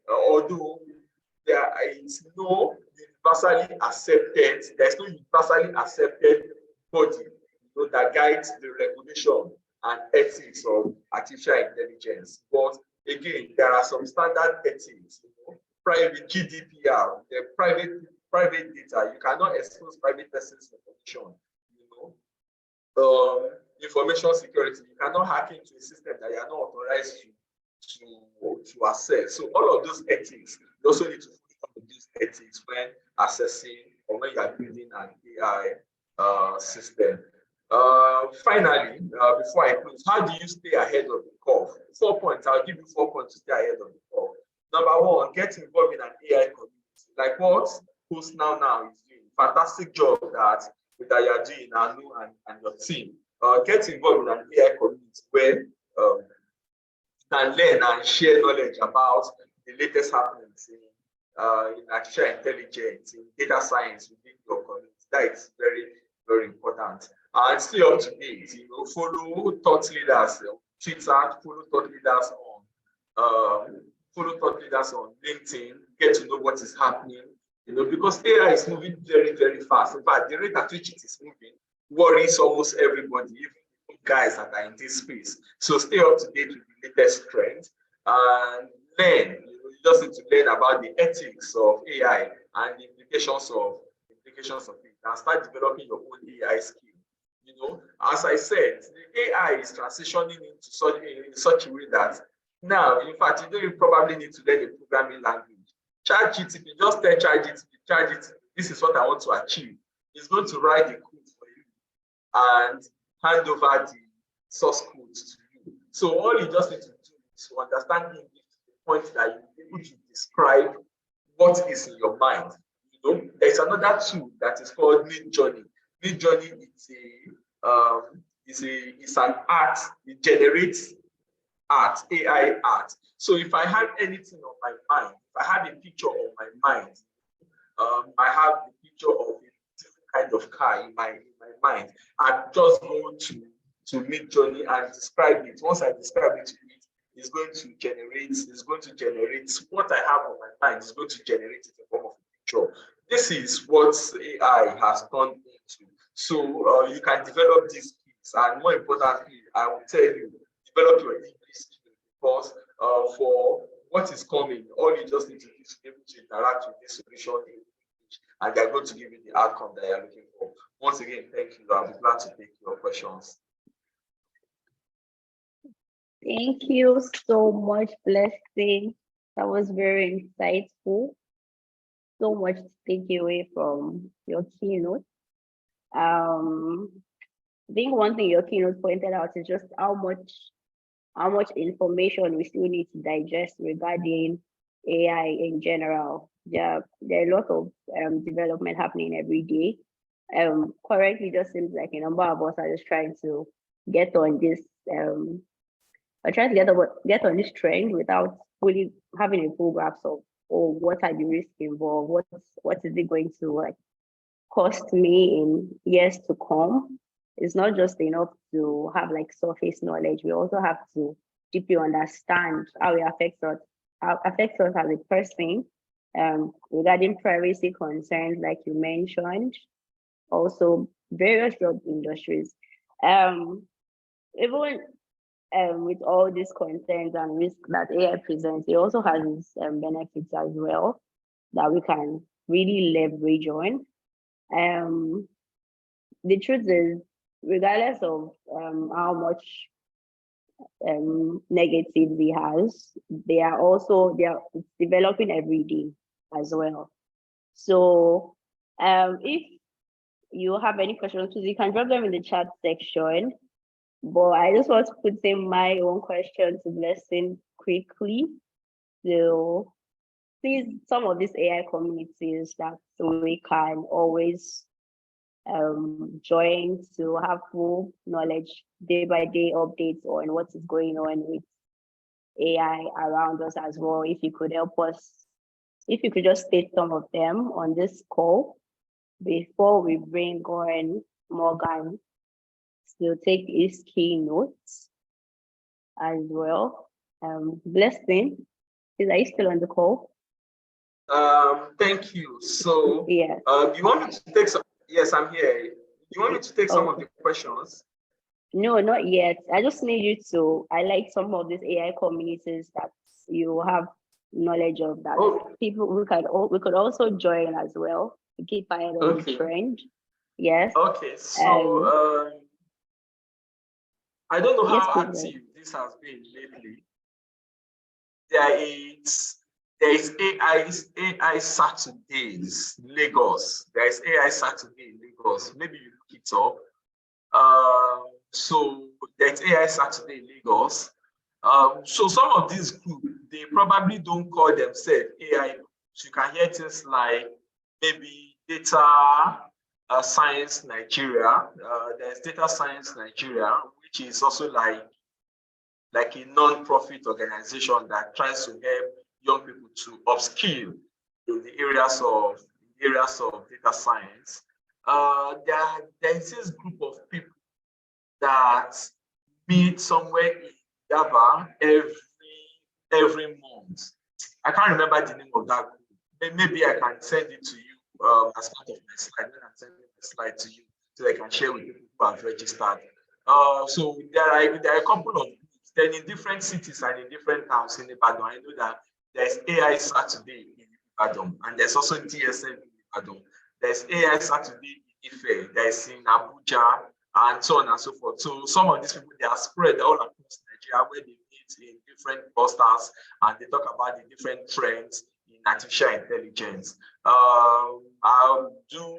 Although there is no universally accepted, there's no universally accepted body, you know, that guides the regulation and ethics of artificial intelligence. But again, there are some standard ethics, you know, private GDPR, the private data. You cannot expose private persons' information, you know. Information security. You cannot hack into a system that you are not authorized to access. So all of those ethics, you also need to follow these ethics when assessing or when you are building an AI system. Finally, before I close, how do you stay ahead of the curve? 4 points. I'll give you 4 points to stay ahead of the curve. Number one, get involved in an AI community, like what Post Now is doing. Fantastic job that you are doing, Anu and your team. Get involved in an AI community where you can learn and share knowledge about the latest happenings in artificial intelligence, in data science within your community. That is very, very important. And stay up to date. You know, follow thought leaders on Twitter, follow thought leaders on LinkedIn. Get to know what is happening. You know, because AI is moving very, very fast. In fact, the rate at which it is moving worries almost everybody, even guys that are in this space. So stay up to date with the latest trends and learn. You know, you just need to learn about the ethics of AI and the implications of it, and start developing your own AI skill. You know, as I said, the AI is transitioning in such a way that now, in fact, you don't probably need to learn a programming language. ChatGPT, just tell ChatGPT, this is what I want to achieve. It's going to write the code for you and hand over the source code to you. So all you just need to do is to understand English to the point that you're able to describe what is in your mind. You know, there's another tool that is called Midjourney. Midjourney is an art. It generates art, AI art. So if I have anything on my mind, if I have a picture on my mind, I have the picture of a different kind of car in my mind. I just go to Midjourney and describe it. Once I describe it to it, it's going to generate what I have on my mind. It's going to generate it in the form of a picture. This is what AI has turned into. So you can develop these skills, and more importantly, I will tell you, develop your English skills, because for what is coming, all you just need to do is be able to interact with this solution in English. and they're going to give you the outcome that you're looking for. Once again, thank you. I'll be glad to take your questions. Thank you so much, Blessing. That was very insightful. So much to take away from your keynote. I think one thing your keynote pointed out is just how much information we still need to digest regarding AI in general. There are a lot of development happening every day. Currently, just seems like a number of us are just trying to get on this. Are trying to get on this trend without fully having a full grasp of, oh, what are the risks involved? What is it going to like cost me in years to come? It's not just enough to have like surface knowledge. We also have to deeply understand how it affects us as a person, regarding privacy concerns, like you mentioned, also various job industries. Even with all these concerns and risks that AI presents, it also has its benefits as well that we can really leverage on. The truth is, regardless of how much negative it has, they are developing every day as well. So if you have any questions, please you can drop them in the chat section. But I just want to put in my own question to Blessing quickly. So please, some of these AI communities that we can always join to have full knowledge, day-by-day updates on what is going on with AI around us as well. If you could help us, if you could just state some of them on this call before we bring on Morgan to take his keynotes as well. Blessing, are you still on the call? Thank you. So, yeah. You want me to take some? Yes, I'm here. You want me to take some of the questions? No, not yet. I just need you to highlight some of these AI communities that you have knowledge of, that people we could also join as well to keep ahead of the trend. Yes. Okay. So I don't know how active this has been lately. There is AI Saturdays Lagos. There is AI Saturday in Lagos. Maybe you look it up. So there's AI Saturday in Lagos. So some of these groups, they probably don't call themselves AI. So you can hear things like maybe Data Science Nigeria. There's Data Science Nigeria, which is also like a non-profit organization that tries to help young people to upskill in the areas of data science. There is this group of people that meet somewhere in Java every month. I can't remember the name of that group. Maybe I can send it to you as part of my slide. Then I'm sending the slide to you so I can share with people who have registered. So there are a couple of groups. Then in different cities and in different towns in Ibadan, I know that there's AI Saturday in Ibadan, and there's also DSM in Ibadan. There's AI Saturday in Ife, there's in Abuja, and so on and so forth. So some of these people, they are spread all across Nigeria, where they meet in different clusters and they talk about the different trends in artificial intelligence. I'll do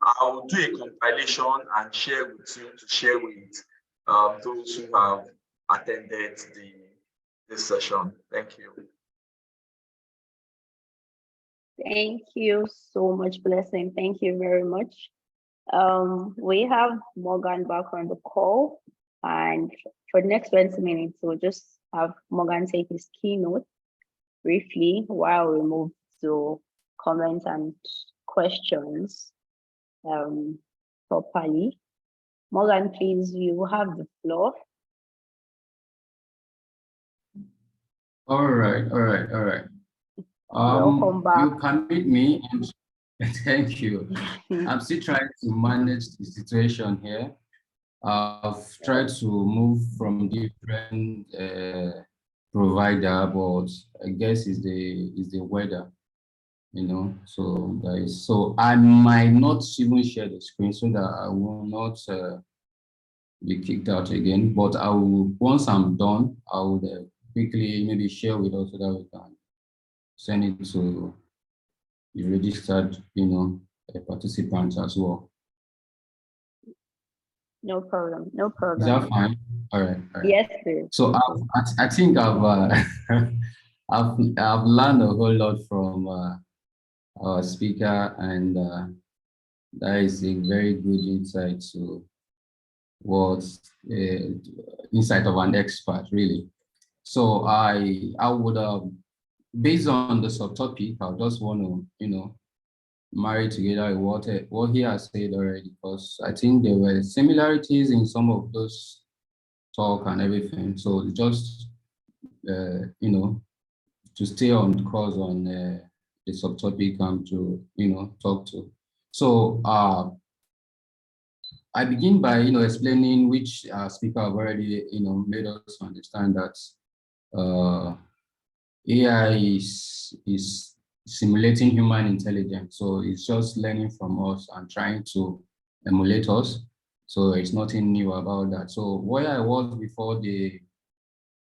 a compilation and share with you to share with those who have attended this session. Thank you. Thank you so much, Blessing. Thank you very much. We have Morgan back on the call, and for the next 20 minutes, we'll just have Morgan take his keynote briefly while we move to comments and questions properly. Morgan, please, you have the floor. All right. Welcome back. You can meet me. Thank you. I'm still trying to manage the situation here. I've tried to move from different provider, but I guess it's the weather. So there is, so I might not even share the screen so that I will not be kicked out again, but I will, once I'm done, I will quickly maybe share with us so that we can send it to the registered, participants as well. No problem. No problem. Is that fine? All right. All right. Yes, please. So I think I've learned a whole lot from our speaker, and that is a very good insight to what insight of an expert, really. So I would based on the subtopic, I just want to marry together what he has said already, because I think there were similarities in some of those talk and everything. So just to stay on course on the subtopic and to talk to. So I begin by explaining which speaker have already made us understand that AI is simulating human intelligence. So it's just learning from us and trying to emulate us. So it's nothing new about that. So where I was before the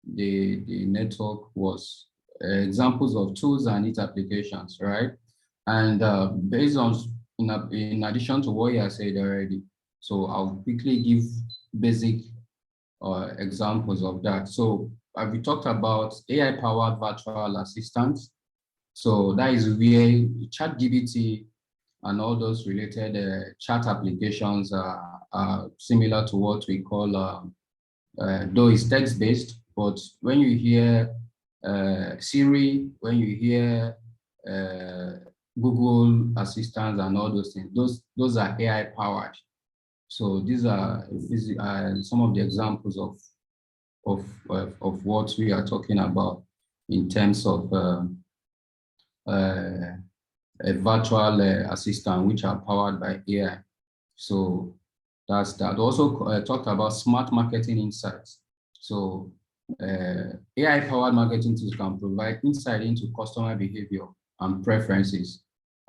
network was examples of tools and its applications, right? And based on, in addition to what you have said already, so I'll quickly give basic examples of that. So we talked about AI-powered virtual assistants. So that is where ChatGPT and all those related chat applications are similar to what we call, though it's text-based, but when you hear Siri, when you hear Google Assistant and all those things, those are AI-powered. So these are some of the examples of what we are talking about in terms of a virtual assistant which are powered by AI. So that's that. Also talked about smart marketing insights. So AI-powered marketing tools can provide insight into customer behavior and preferences,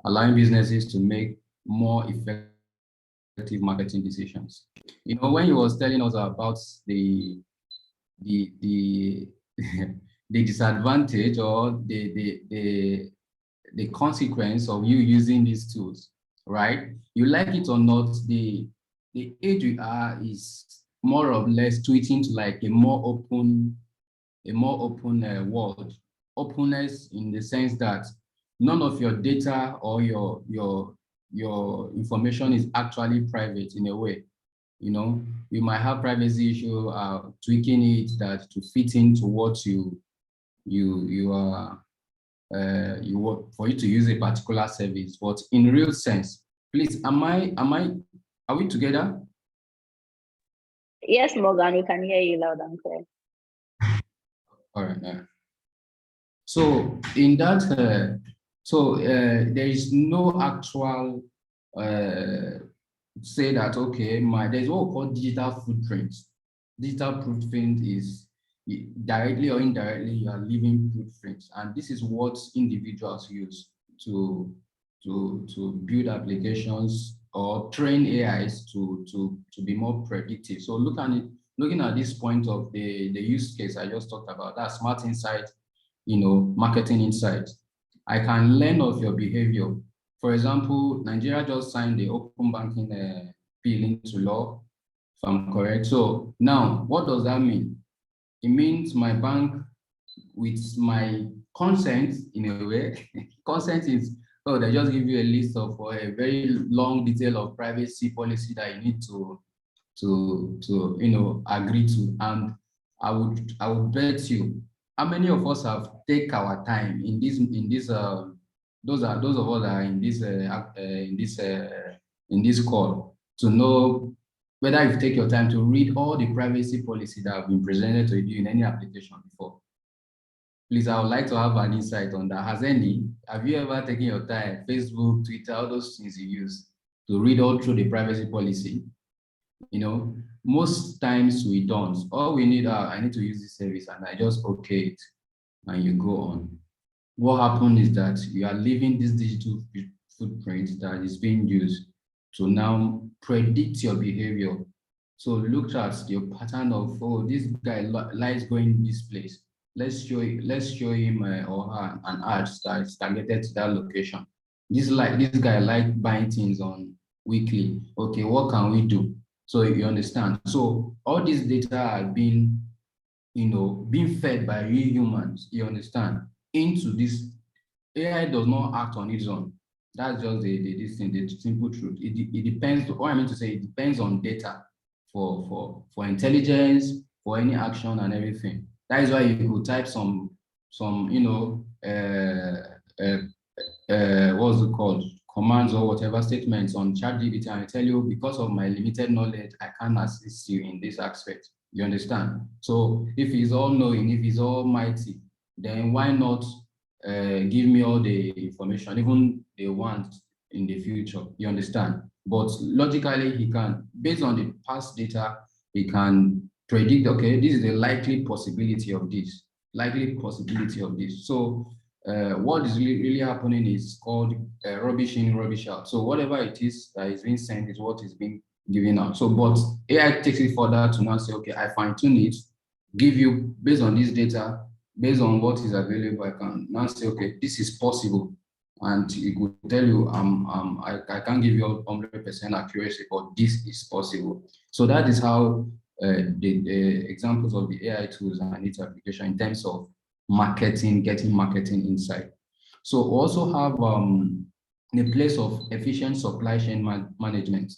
allowing businesses to make more effective marketing decisions. When he was telling us about the the disadvantage or the consequence of you using these tools, right? You like it or not, the age we are is more or less tweeting to like a more open world. Openness in the sense that none of your data or your information is actually private in a way. You might have privacy issue, tweaking it that to fit into what you are you want for you to use a particular service. But in real sense, please, are we together? Yes, Morgan, we can hear you loud and clear. All right. So in that, there is no actual say that, okay, there's what we call digital footprint. Digital footprint is directly or indirectly you are leaving footprints, and this is what individuals use to build applications or train AIs to be more predictive. So looking at this point of the use case I just talked about, that smart insight, marketing insight. I can learn of your behavior. For example, Nigeria just signed the open banking bill into law, if I'm correct. So now, what does that mean? It means my bank, with my consent in a way, consent is, they just give you a list of a very long detail of privacy policy that you need to agree to. And I would bet you, how many of us have taken our time in this those of us that are in this call to know whether you take your time to read all the privacy policy that have been presented to you in any application before. Please, I would like to have an insight on that. Have you ever taken your time, Facebook, Twitter, all those things you use to read all through the privacy policy? Most times we don't. All we need I need to use this service and I just okay it and you go on. what happened is that you are leaving this digital footprint that is being used to now predict your behavior. So look at your pattern of, oh, this guy likes going this place. Let's show him or her an ad that is targeted to that location. This guy like buying things on weekly. Okay, what can we do? So you understand. So all this data are being, being fed by real humans. You understand, into this. AI does not act on its own. That's just this thing, the simple truth. It depends. What I mean to say, it depends on data for intelligence, for any action and everything. That is why you could type some what's it called, commands or whatever statements on ChatGPT, and I tell you, because of my limited knowledge, I can't assist you in this aspect. You understand? So if he's all knowing, if he's almighty, then why not give me all the information, even they want in the future? You understand? But logically, he can, based on the past data, he can predict, okay, this is the likely possibility of this, So what is really happening is called rubbish in, rubbish out. So whatever it is that is being sent is what is being given out. So, but AI takes it further to now say, okay, I fine tune it, give you, based on this data, based on what is available, I can now say, okay, this is possible. And it could tell you, I can't give you 100% accuracy, but this is possible. So that is how the examples of the AI tools and its application in terms of marketing, getting marketing insight. So also have the place of efficient supply chain management.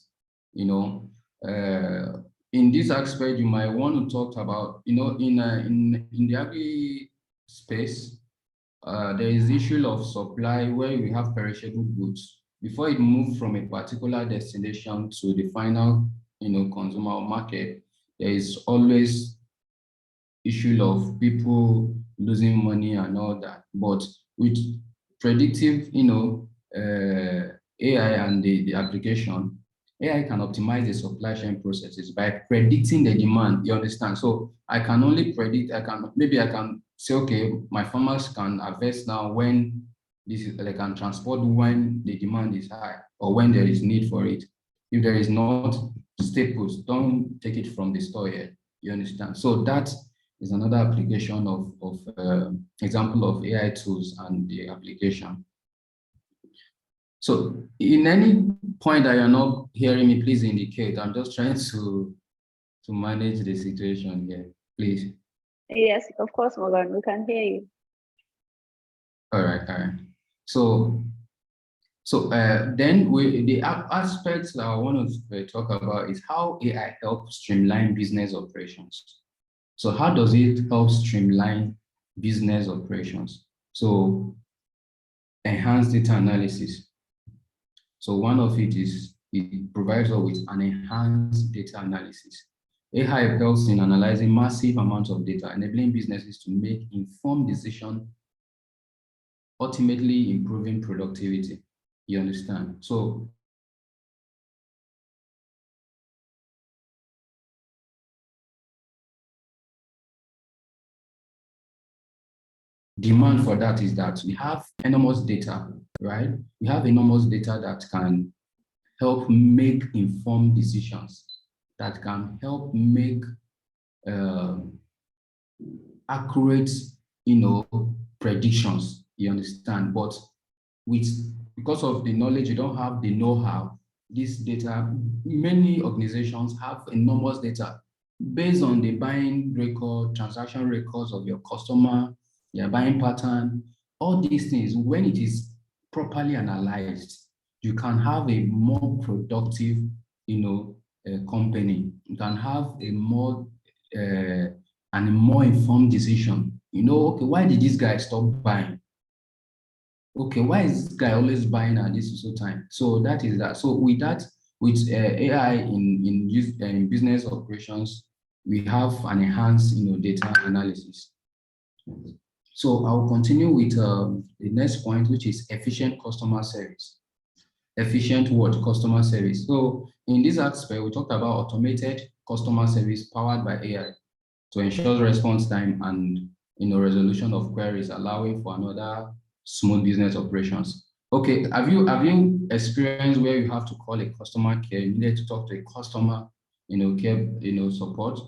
In this aspect, you might want to talk about, in the agri space, there is issue of supply where we have perishable goods. Before it moves from a particular destination to the final, consumer market, there is always issue of people losing money and all that. But with predictive, AI and the application, AI can optimize the supply chain processes by predicting the demand. You understand? So I can only predict, I can say, okay, my farmers can harvest now when they can transport when the demand is high or when there is need for it. If there is not, staples, don't take it from the store yet. You understand? So that is another application of example of AI tools and the application. So in any point that you're not hearing me, please indicate. I'm just trying to manage the situation here, please. Yes, of course, Morgan, we can hear you. All right. So then the aspects that I want to talk about is how AI helps streamline business operations. So how does it help streamline business operations? So enhanced data analysis. So one of it is it provides us with an enhanced data analysis. AI helps in analyzing massive amounts of data, enabling businesses to make informed decisions, ultimately improving productivity. You understand? So demand for that is that we have enormous data, right? We have enormous data that can help make informed decisions, that can help make accurate, predictions. You understand? But because of the knowledge, you don't have the know-how. This data, many organizations have enormous data based on the buying record, transaction records of your customer, their buying pattern, all these things. When it is properly analyzed, you can have a more productive, company. You can have a more and a more informed decision. Okay, why did this guy stop buying? Okay, why is this guy always buying at this time? So that is that. So with that, with AI in business operations, we have an enhanced, data analysis. So I'll continue with the next point, which is efficient customer service. Efficient customer service. So in this aspect, we talked about automated customer service powered by AI to ensure response time and resolution of queries, allowing for another smooth business operations. Okay, have you experienced where you have to call a customer care, you need to talk to a customer, care, support?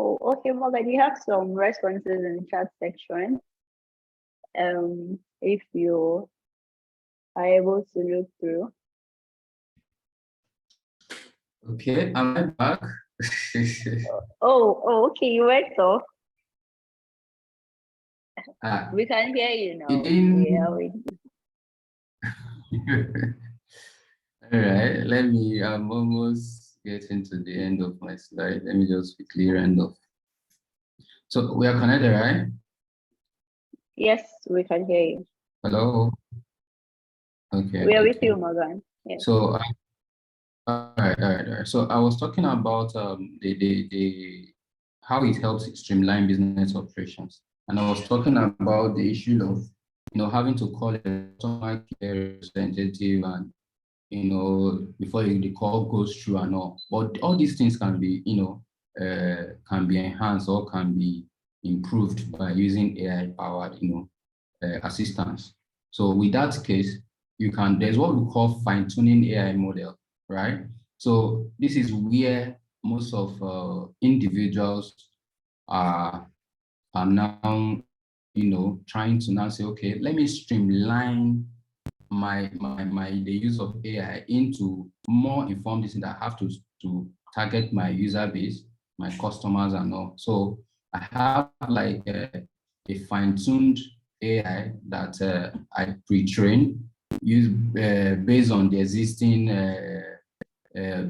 Oh, okay, Morgan, you have some responses in the chat section. If you are able to look through. Okay, am I back? Okay, you went off. We can hear you now. All right, I'm almost getting to the end of my slide. Let me just quickly round off. So we are connected, right? Yes, we can hear you. Hello. Okay. We are with you, Morgan. Yes. So, all right. So I was talking about the how it helps streamline business operations, and I was talking about the issue of having to call a customer care representative and before the call goes through and all. But all these things can be can be enhanced or can be improved by using AI powered assistance. So with that case, there's what we call fine-tuning AI model, right? So this is where most of individuals are now, trying to now say, okay, let me streamline the use of AI into more informed decisions that have to target my user base, my customers and all. So I have like a fine-tuned AI that I pre-train based on the existing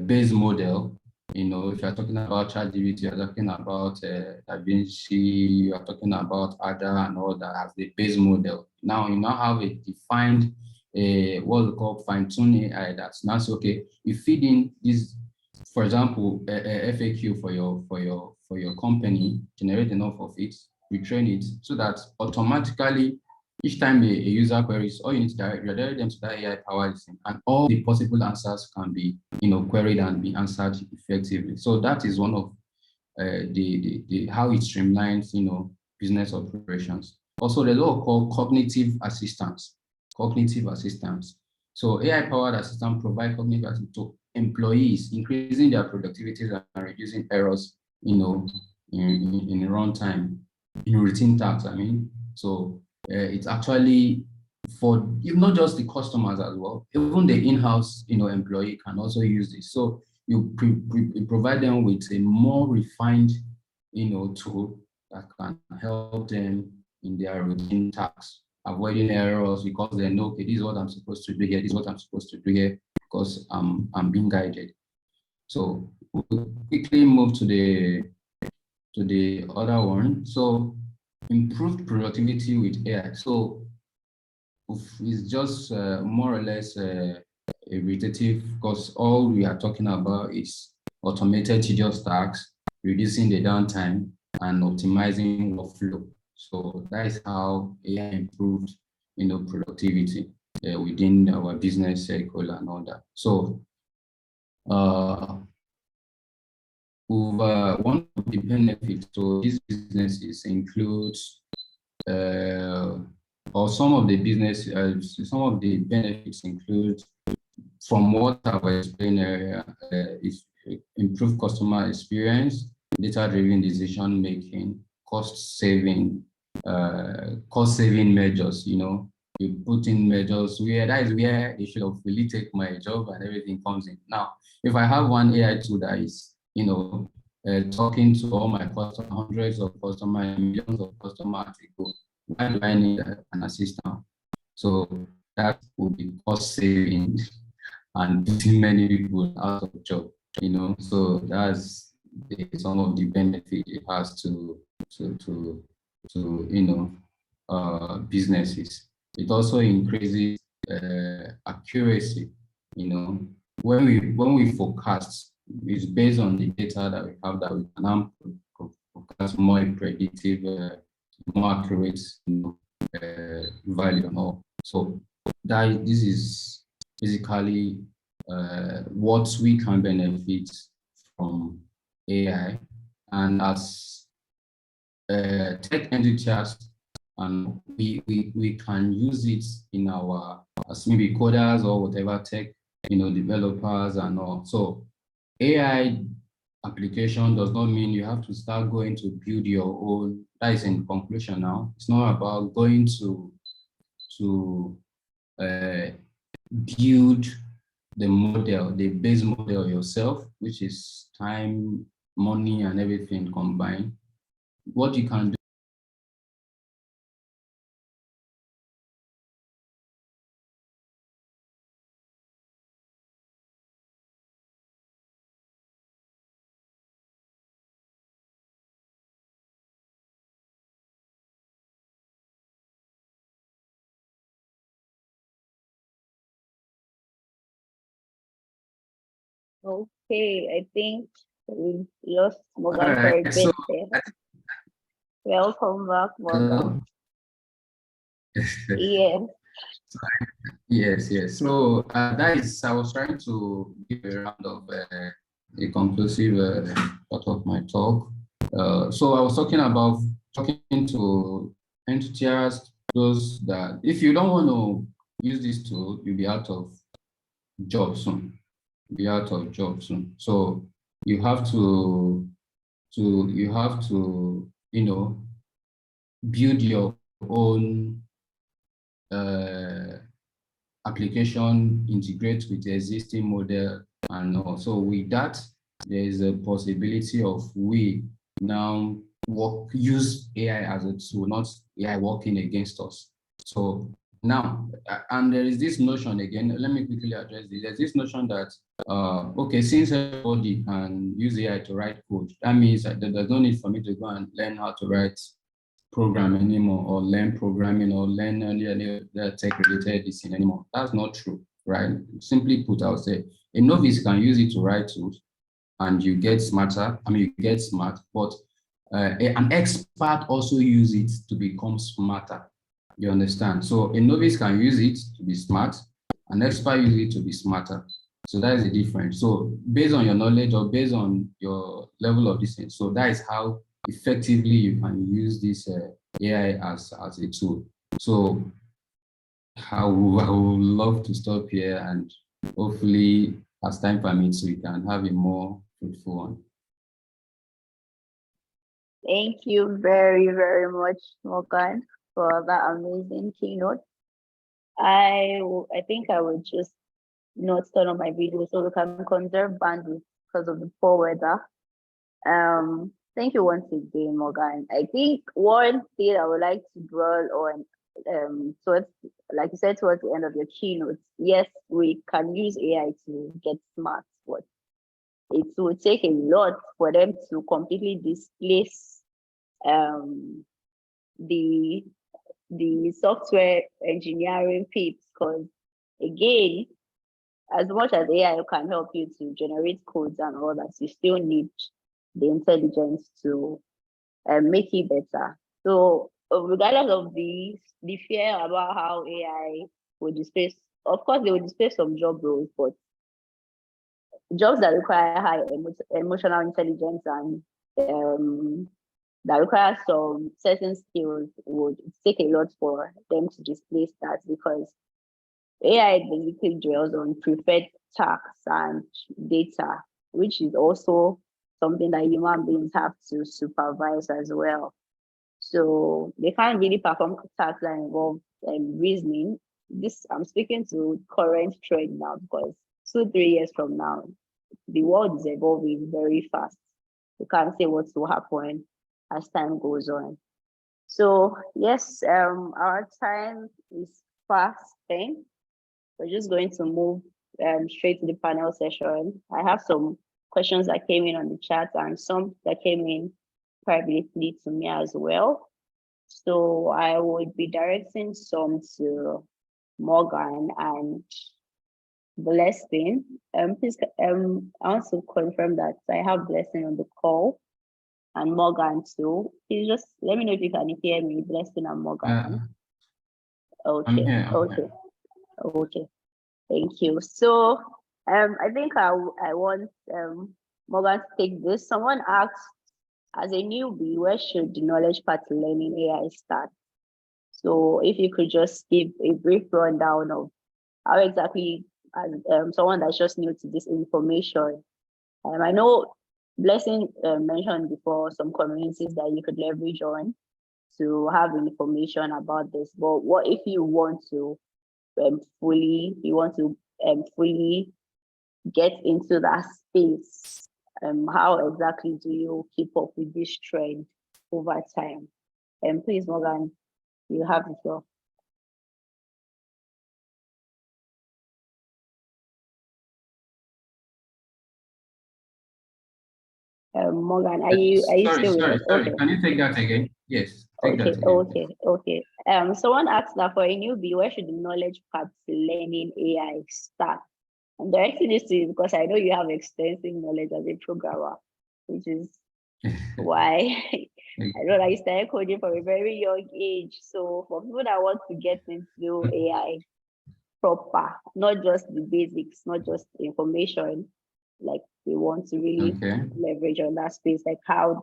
base model. If you're talking about ChatGPT, you're talking about DaVinci, you're talking about Ada and all that as the base model. Now you now have a defined what we call fine-tune AI that's now say, okay, you feed in this, for example, a FAQ for your company, generate enough of it, retrain it so that automatically each time a user queries, all you need to redirect them to that AI powered thing, and all the possible answers can be queried and be answered effectively. So that is one of the how it streamlines business operations. Also, there's what we call cognitive assistance. So AI powered assistance provide cognitive assistance to employees, increasing their productivity and reducing errors in runtime, in routine tasks. So it's actually for not just the customers as well, even the in-house employee can also use this. So you provide them with a more refined tool that can help them in their routine tasks, avoiding errors because they know, okay, this is what I'm supposed to do here, this is what I'm supposed to do here, because I'm being guided. So we'll quickly move to the other one. So improved productivity with AI. So it's just more or less repetitive because all we are talking about is automated tedious tasks, reducing the downtime, and optimizing workflow. So that is how AI improved, productivity within our business cycle and all that. So one of the benefits to these businesses includes or some of the benefits include, from what I was explaining earlier, is improve customer experience, data-driven decision making, cost-saving measures. You put in measures where that is where they should have really take my job and everything comes in. Now, if I have one AI tool that is, talking to all my customers, hundreds of customers, millions of customers, why do I need an assistant? So that would be cost saving and putting many people out of job, So that's some of the benefit it has to businesses. It also increases accuracy. When we forecast, is based on the data that we have, that we can now forecast more predictive, more accurate, value and all. So this is basically what we can benefit from AI, and as tech enthusiasts, and we can use it in our, as maybe coders or whatever tech, developers and all. So AI application does not mean you have to start going to build your own. That is in conclusion now. It's not about going to build the model, the base model yourself, which is time, money, and everything combined. What you can do. Okay, I think we lost Morgan for a Alright, bit so there. Welcome back, Morgan. Yes. Yes. So that is, I was trying to give a round of a conclusive part of my talk. So I was talking to enthusiasts, those that if you don't want to use this tool, you'll be out of job soon. So you have to build your own application, integrate with the existing model, and also with that, there is a possibility of we now use AI as a tool, not AI working against us. So now, and there is this notion again, let me quickly address this. There's this notion that, okay, since everybody can use AI to write code, that means that there's no need for me to go and learn how to write program anymore, or learn programming, or learn any tech related this thing anymore. That's not true, right? Simply put, I would say a novice can use it to write tools and you get smarter. You get smart, but an expert also use it to become smarter. You understand? So a novice can use it to be smart, an expert use it to be smarter. So that is the difference. So based on your knowledge or based on your level of distance, so that is how effectively you can use this AI as a tool. So I would love to stop here, and hopefully as time permits, we can have a more fruitful one. Thank you very, very much, Morgan, for that amazing keynote. I think I would just not turn on my video so we can conserve bandwidth because of the poor weather. Thank you once again, Morgan. I think one thing I would like to dwell on, towards, like you said, towards the end of your keynote, yes, we can use AI to get smart, but it will take a lot for them to completely displace the software engineering peeps, because again, as much as AI can help you to generate codes and all that, you still need the intelligence to make it better. So regardless of the fear about how AI will displace, of course they will displace some job roles, but jobs that require high emotional intelligence and that require some certain skills would take a lot for them to displace that, because AI basically dwells on preferred tasks and data, which is also something that human beings have to supervise as well. So they can't really perform tasks that involve reasoning. This, I'm speaking to current trend now, because 2-3 years from now, the world is evolving very fast. You can't say what will happen as time goes on. So yes, our time is fast spent. We're just going to move straight to the panel session. I have some questions that came in on the chat and some that came in privately to me as well. So I would be directing some to Morgan and Blessing. Please, I want to confirm that I have Blessing on the call and Morgan too. Please just let me know if you can hear me, Blessing and Morgan. I'm Okay, here. okay. Thank you. So, I think I want Morgan to take this. Someone asked, as a newbie, where should the knowledge path to learning AI start? So, if you could just give a brief rundown of how exactly, as someone that's just new to this information. I know Blessing mentioned before some communities that you could leverage on to have information about this. But what if you want to fully get into that space? How exactly do you keep up with this trend over time? And please, Morgan, you have the floor. Morgan, are you still with us? Sorry. Can you take that again? Yes. Okay. Someone asked that for a newbie, where should the knowledge path to learning AI start? I'm directing this to you because I know you have extensive knowledge as a programmer, which is why I know that you started coding from a very young age. So for people that want to get into AI proper, not just the basics, not just the information, like they want to really leverage on that space, like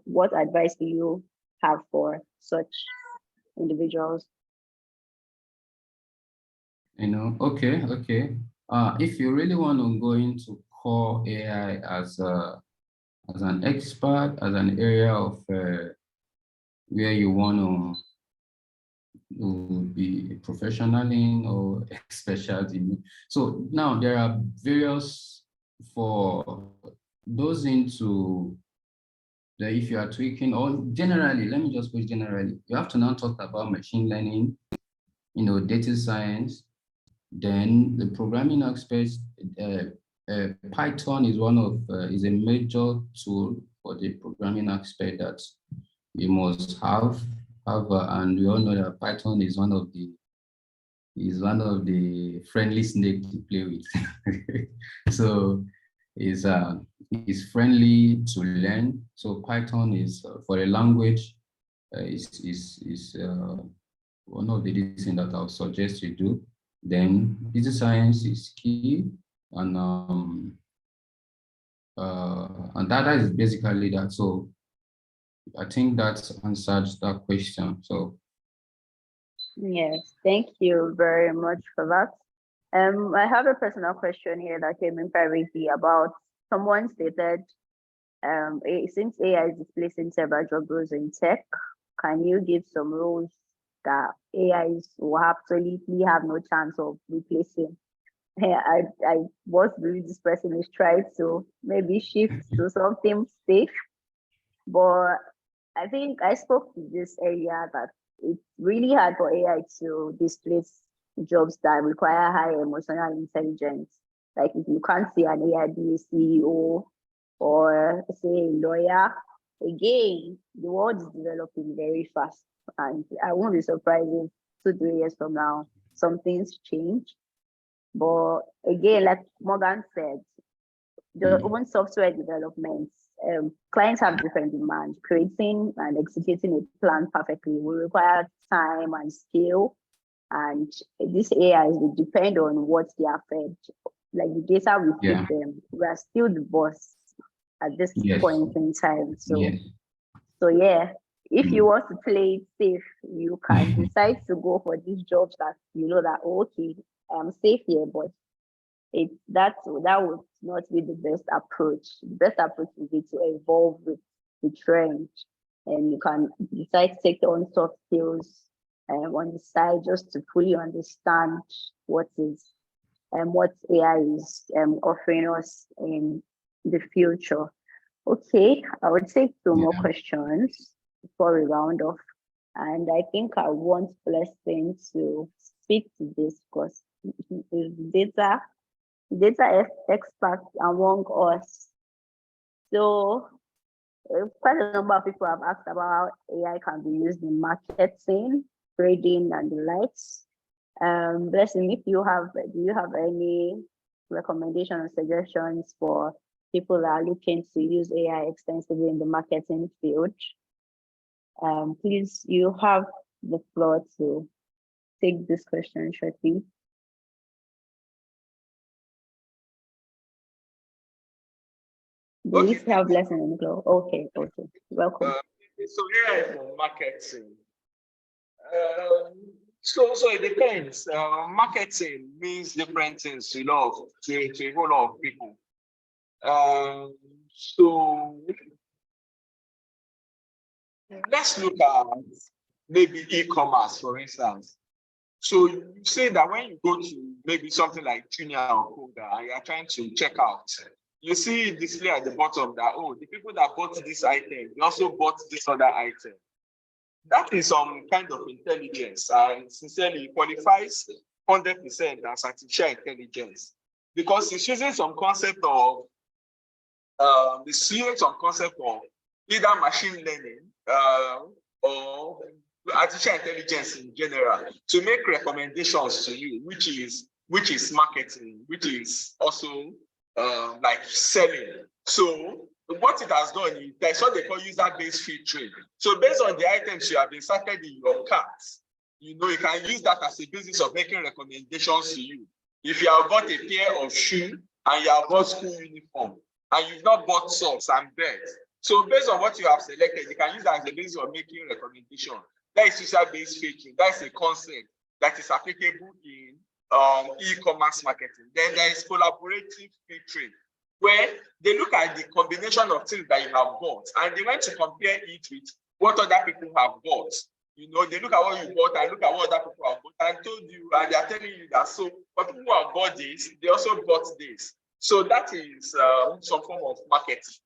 what advice do you have for such individuals? Okay. If you really want to go into core AI as an expert, as an area of where you want to be a professional in or specialty. So now there are various, for those into that, if you are tweaking, or generally, let me just put generally, you have to now talk about machine learning, data science, then the programming aspects. Python is is a major tool for the programming aspect that you must have, and we all know that Python is one of the friendly snake to play with. So is friendly to learn. So Python is for a language is one of the things that I'll suggest you do. Then business science is key, and that is basically that. So I think that answers that question. So yes, thank you very much for that. I have a personal question here that came in privately about someone stated, since AI is displacing several job roles in tech, can you give some roles that AI will absolutely have no chance of replacing? I what believe this person is trying to maybe shift to something safe, but I think I spoke to this area that it's really hard for AI to displace jobs that require high emotional intelligence. Like if you can't see an AI be a CEO or say a lawyer, again, the world is developing very fast. And I won't be surprised if 2-3 years from now, some things change. But again, like Morgan said, the open software development, clients have different demands. Creating and executing a plan perfectly will require time and skill. And this AI will depend on what they are fed. Like the data we feed them, we are still the boss at this point in time. So yeah, if you want to play it safe, you can decide to go for these jobs that you know that okay, I'm safe here, but that would not be the best approach. The best approach would be to evolve with the trend, and you can decide to take on soft skills on the side just to fully understand what AI is offering us in the future. Okay, I would take 2 more questions before we round off. And I think I want Blessing to speak to this because he is data expert among us. So quite a number of people have asked about how AI can be used in marketing, trading, and the likes. Blessing, do you have any recommendations and suggestions for people that are looking to use AI extensively in the marketing field. Please, you have the floor to take this question shortly. Do we still have Blessing on the floor? Okay, welcome. So AI for marketing. So it depends. Marketing means different things to a whole lot of people. So let's look at maybe e-commerce, for instance. So you say that when you go to maybe something like Junior or Coda and you're trying to check out, you see display at the bottom that, oh, the people that bought this item, they also bought this other item. That is some kind of intelligence, and sincerely qualifies 100% as artificial intelligence, because it's using some concept of either machine learning or artificial intelligence in general to make recommendations to you, which is marketing, which is also like selling. So what it has done is that's what they call user-based filtering. So based on the items you have inserted in your cart, you can use that as a basis of making recommendations to you. If you have bought a pair of shoes and you have bought school uniform and you've not bought socks and belts, so based on what you have selected, you can use that as a basis of making recommendations. That is user-based filtering. That's a concept that is applicable in e-commerce marketing. Then there is collaborative filtering, where they look at the combination of things that you have bought and they want to compare it with what other people have bought. They look at what you bought and look at what other people have bought and told you, and they are telling you that, so for people who have bought this, they also bought this. So that is some form of marketing.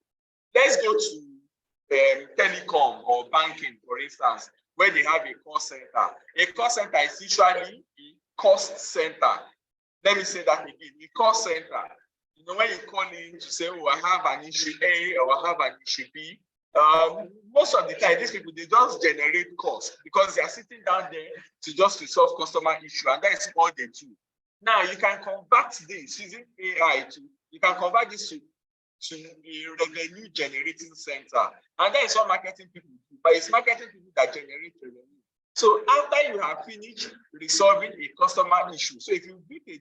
Let's go to telecom or banking, for instance, where they have a call center. A call center is usually a cost center. Let me say that again, a call center. When you call in to say, oh, I have an issue A or I have an issue B, most of the time, these people, they just generate cost because they are sitting down there to just resolve customer issue, and that is all they do. Now, you can convert this using AI you can convert this to a revenue generating center. And that is what marketing people do, but it's marketing people that generate revenue. So after you have finished resolving a customer issue, so if you build a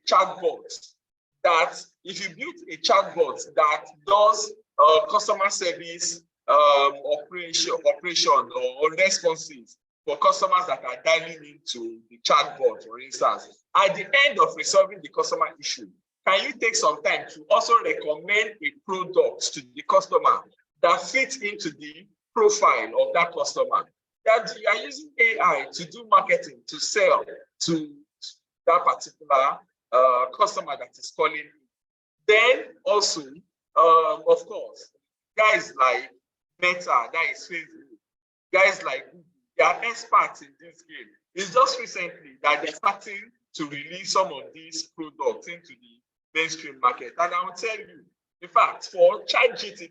chatbot that does customer service operation or responses for customers that are dialing into the chatbot, for instance, at the end of resolving the customer issue, can you take some time to also recommend a product to the customer that fits into the profile of that customer? That you are using AI to do marketing, to sell to that particular customer that is calling. Then also, of course, guys like Meta, that is Facebook, guys like Google, they are experts in this game. It's just recently that they're starting to release some of these products into the mainstream market. And I will tell you, in fact, for ChatGPT,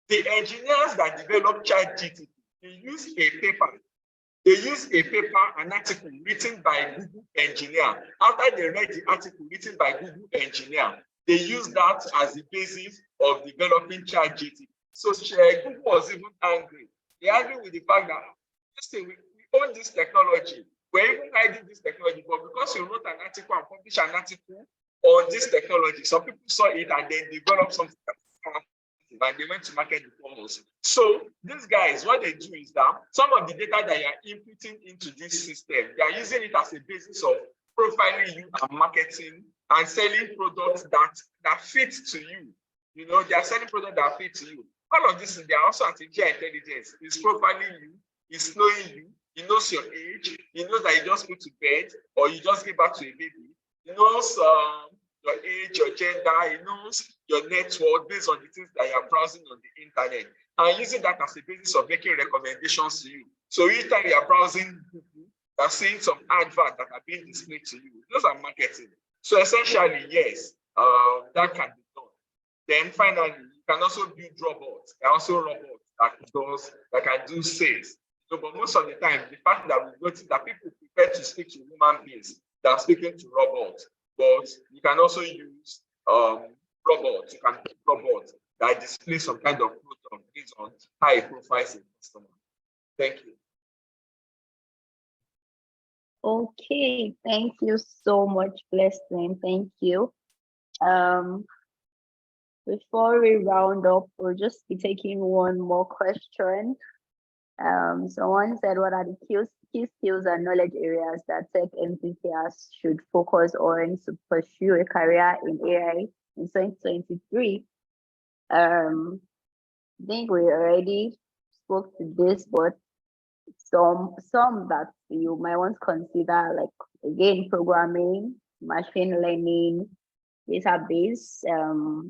the engineers that develop ChatGPT, they use a paper. An article written by Google engineer. After they read the article written by Google engineer, they use that as the basis of developing ChatGPT. So Google was even angry. They're angry with the fact that, listen, we own this technology. We're even hiding this technology, but because you wrote an article and published an article on this technology, some people saw it and then developed something and they went to market before us. So these guys, what they do is that some of the data that you are inputting into this system, they are using it as a basis of profiling you and marketing and selling products that fit to you. They are selling products that fit to you. All of this, they are also artificial intelligence. It's profiling you, it's knowing you, it knows your age, it knows that you just put to bed or you just give back to a baby. It knows your age, your gender, it knows your net worth based on the things that you are browsing on the internet, and using that as a basis of making recommendations to you. So each time you are browsing Google, you are seeing some adverts that are being displayed to you. Those are marketing. So essentially, yes, that can be done. Then finally, you can also build robots. There are also robots that can do sales. So, but most of the time, the fact that we notice that people prefer to speak to human beings than speaking to robots. But you can also use robot. You can build robot that display some kind of product based on how it profiles a customer. Thank you. Okay, thank you so much, Blessing. Thank you. Before we round up, we'll just be taking one more question. Someone said, what are the key skills and knowledge areas that tech enthusiasts should focus on to pursue a career in AI in 2023? I think we already spoke to this, but some that you might want to consider, like, again, programming, machine learning, database,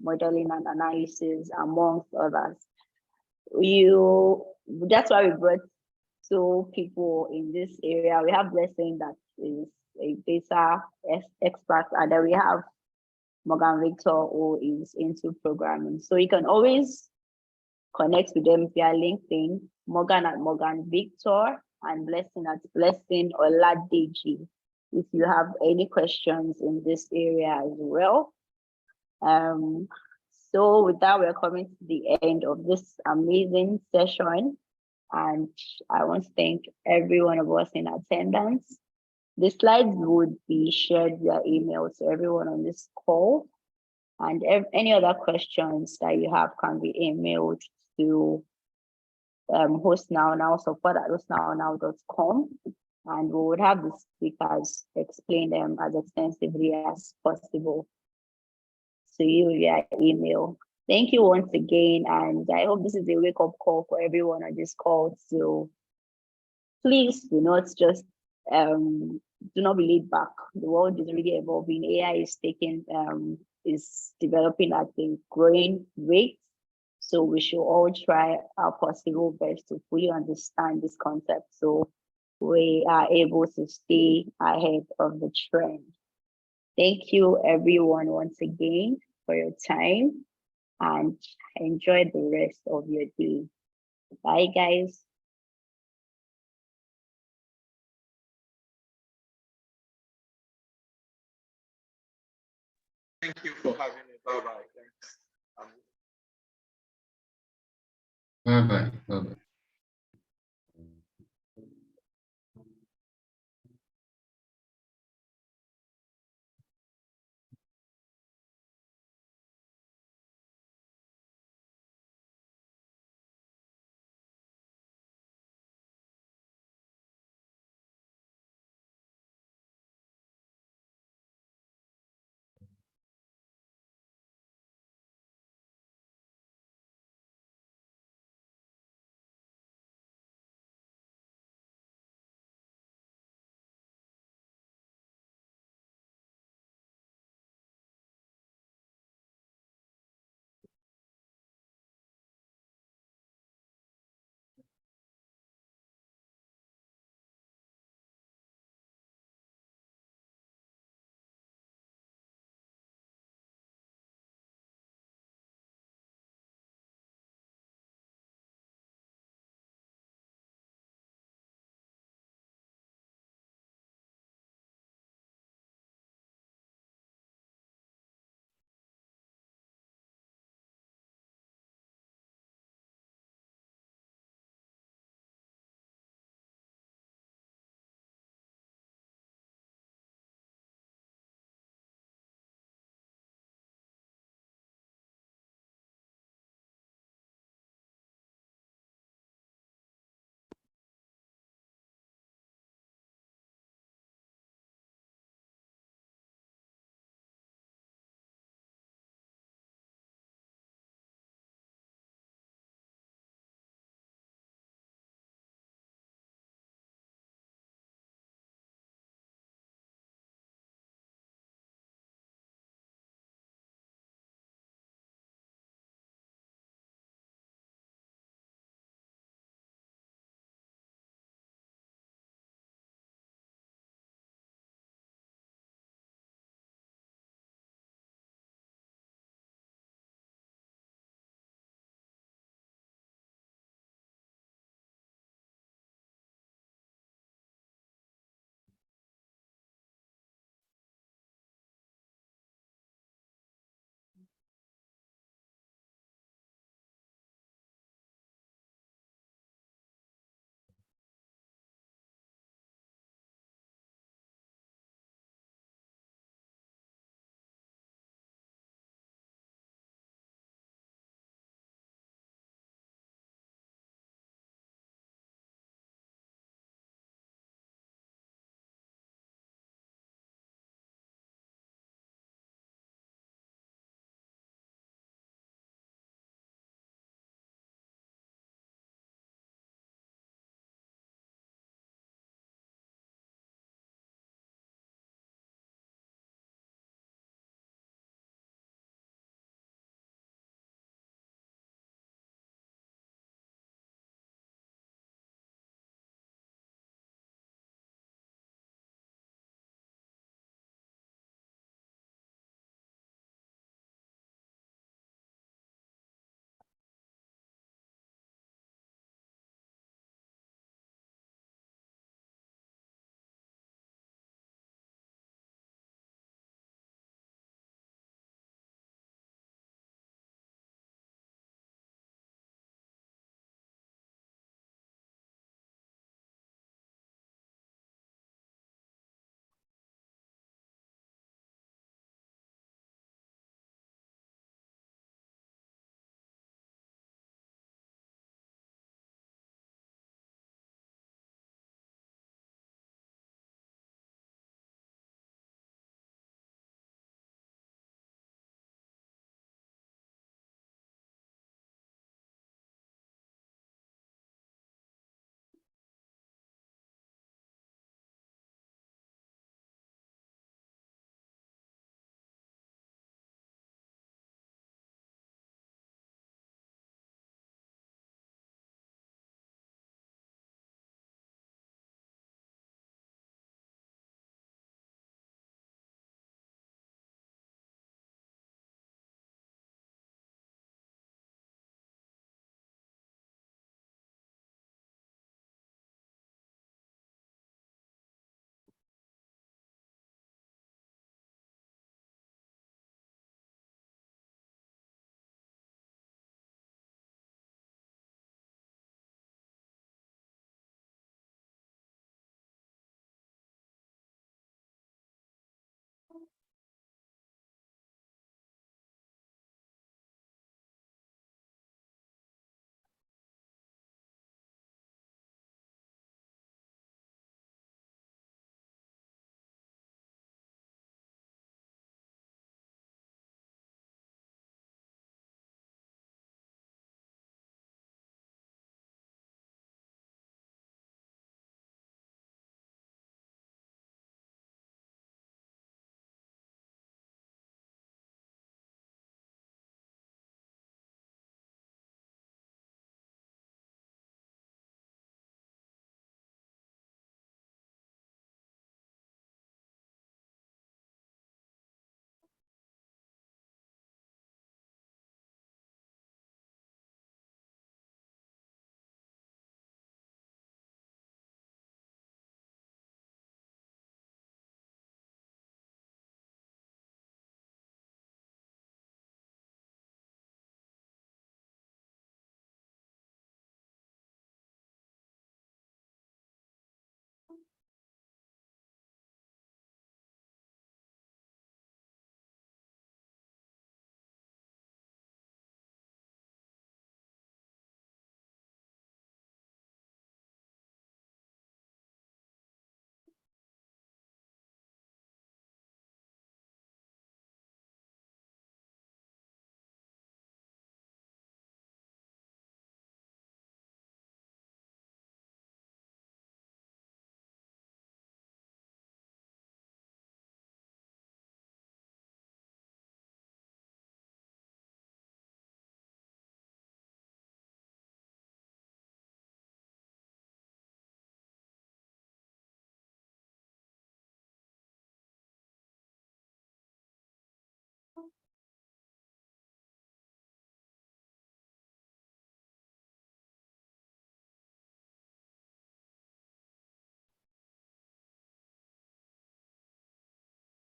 modeling and analysis, amongst others. That's why we brought two people in this area. We have Blessing, that is a data expert, and then we have Morgan Victor, who is into programming. So you can always connect with them via LinkedIn, Morgan at Morgan Victor and Blessing at Blessing Oladeji, if you have any questions in this area as well. So with that, we're coming to the end of this amazing session, and I want to thank every one of us in attendance. The slides would be shared via email to everyone on this call, and any other questions that you have can be emailed to hostnow.support@hostnow.com, and we would have the speakers explain them as extensively as possible to you via email. Thank you once again, and I hope this is a wake-up call for everyone on this call. So please do not just do not be laid back. The world is really evolving. AI is developing at a growing rate. So we should all try our possible best to fully understand this concept, so we are able to stay ahead of the trend. Thank you, everyone, once again for your time, and enjoy the rest of your day. Bye, guys. Thank you for having me. Bye-bye. Thanks. Bye-bye. Bye-bye.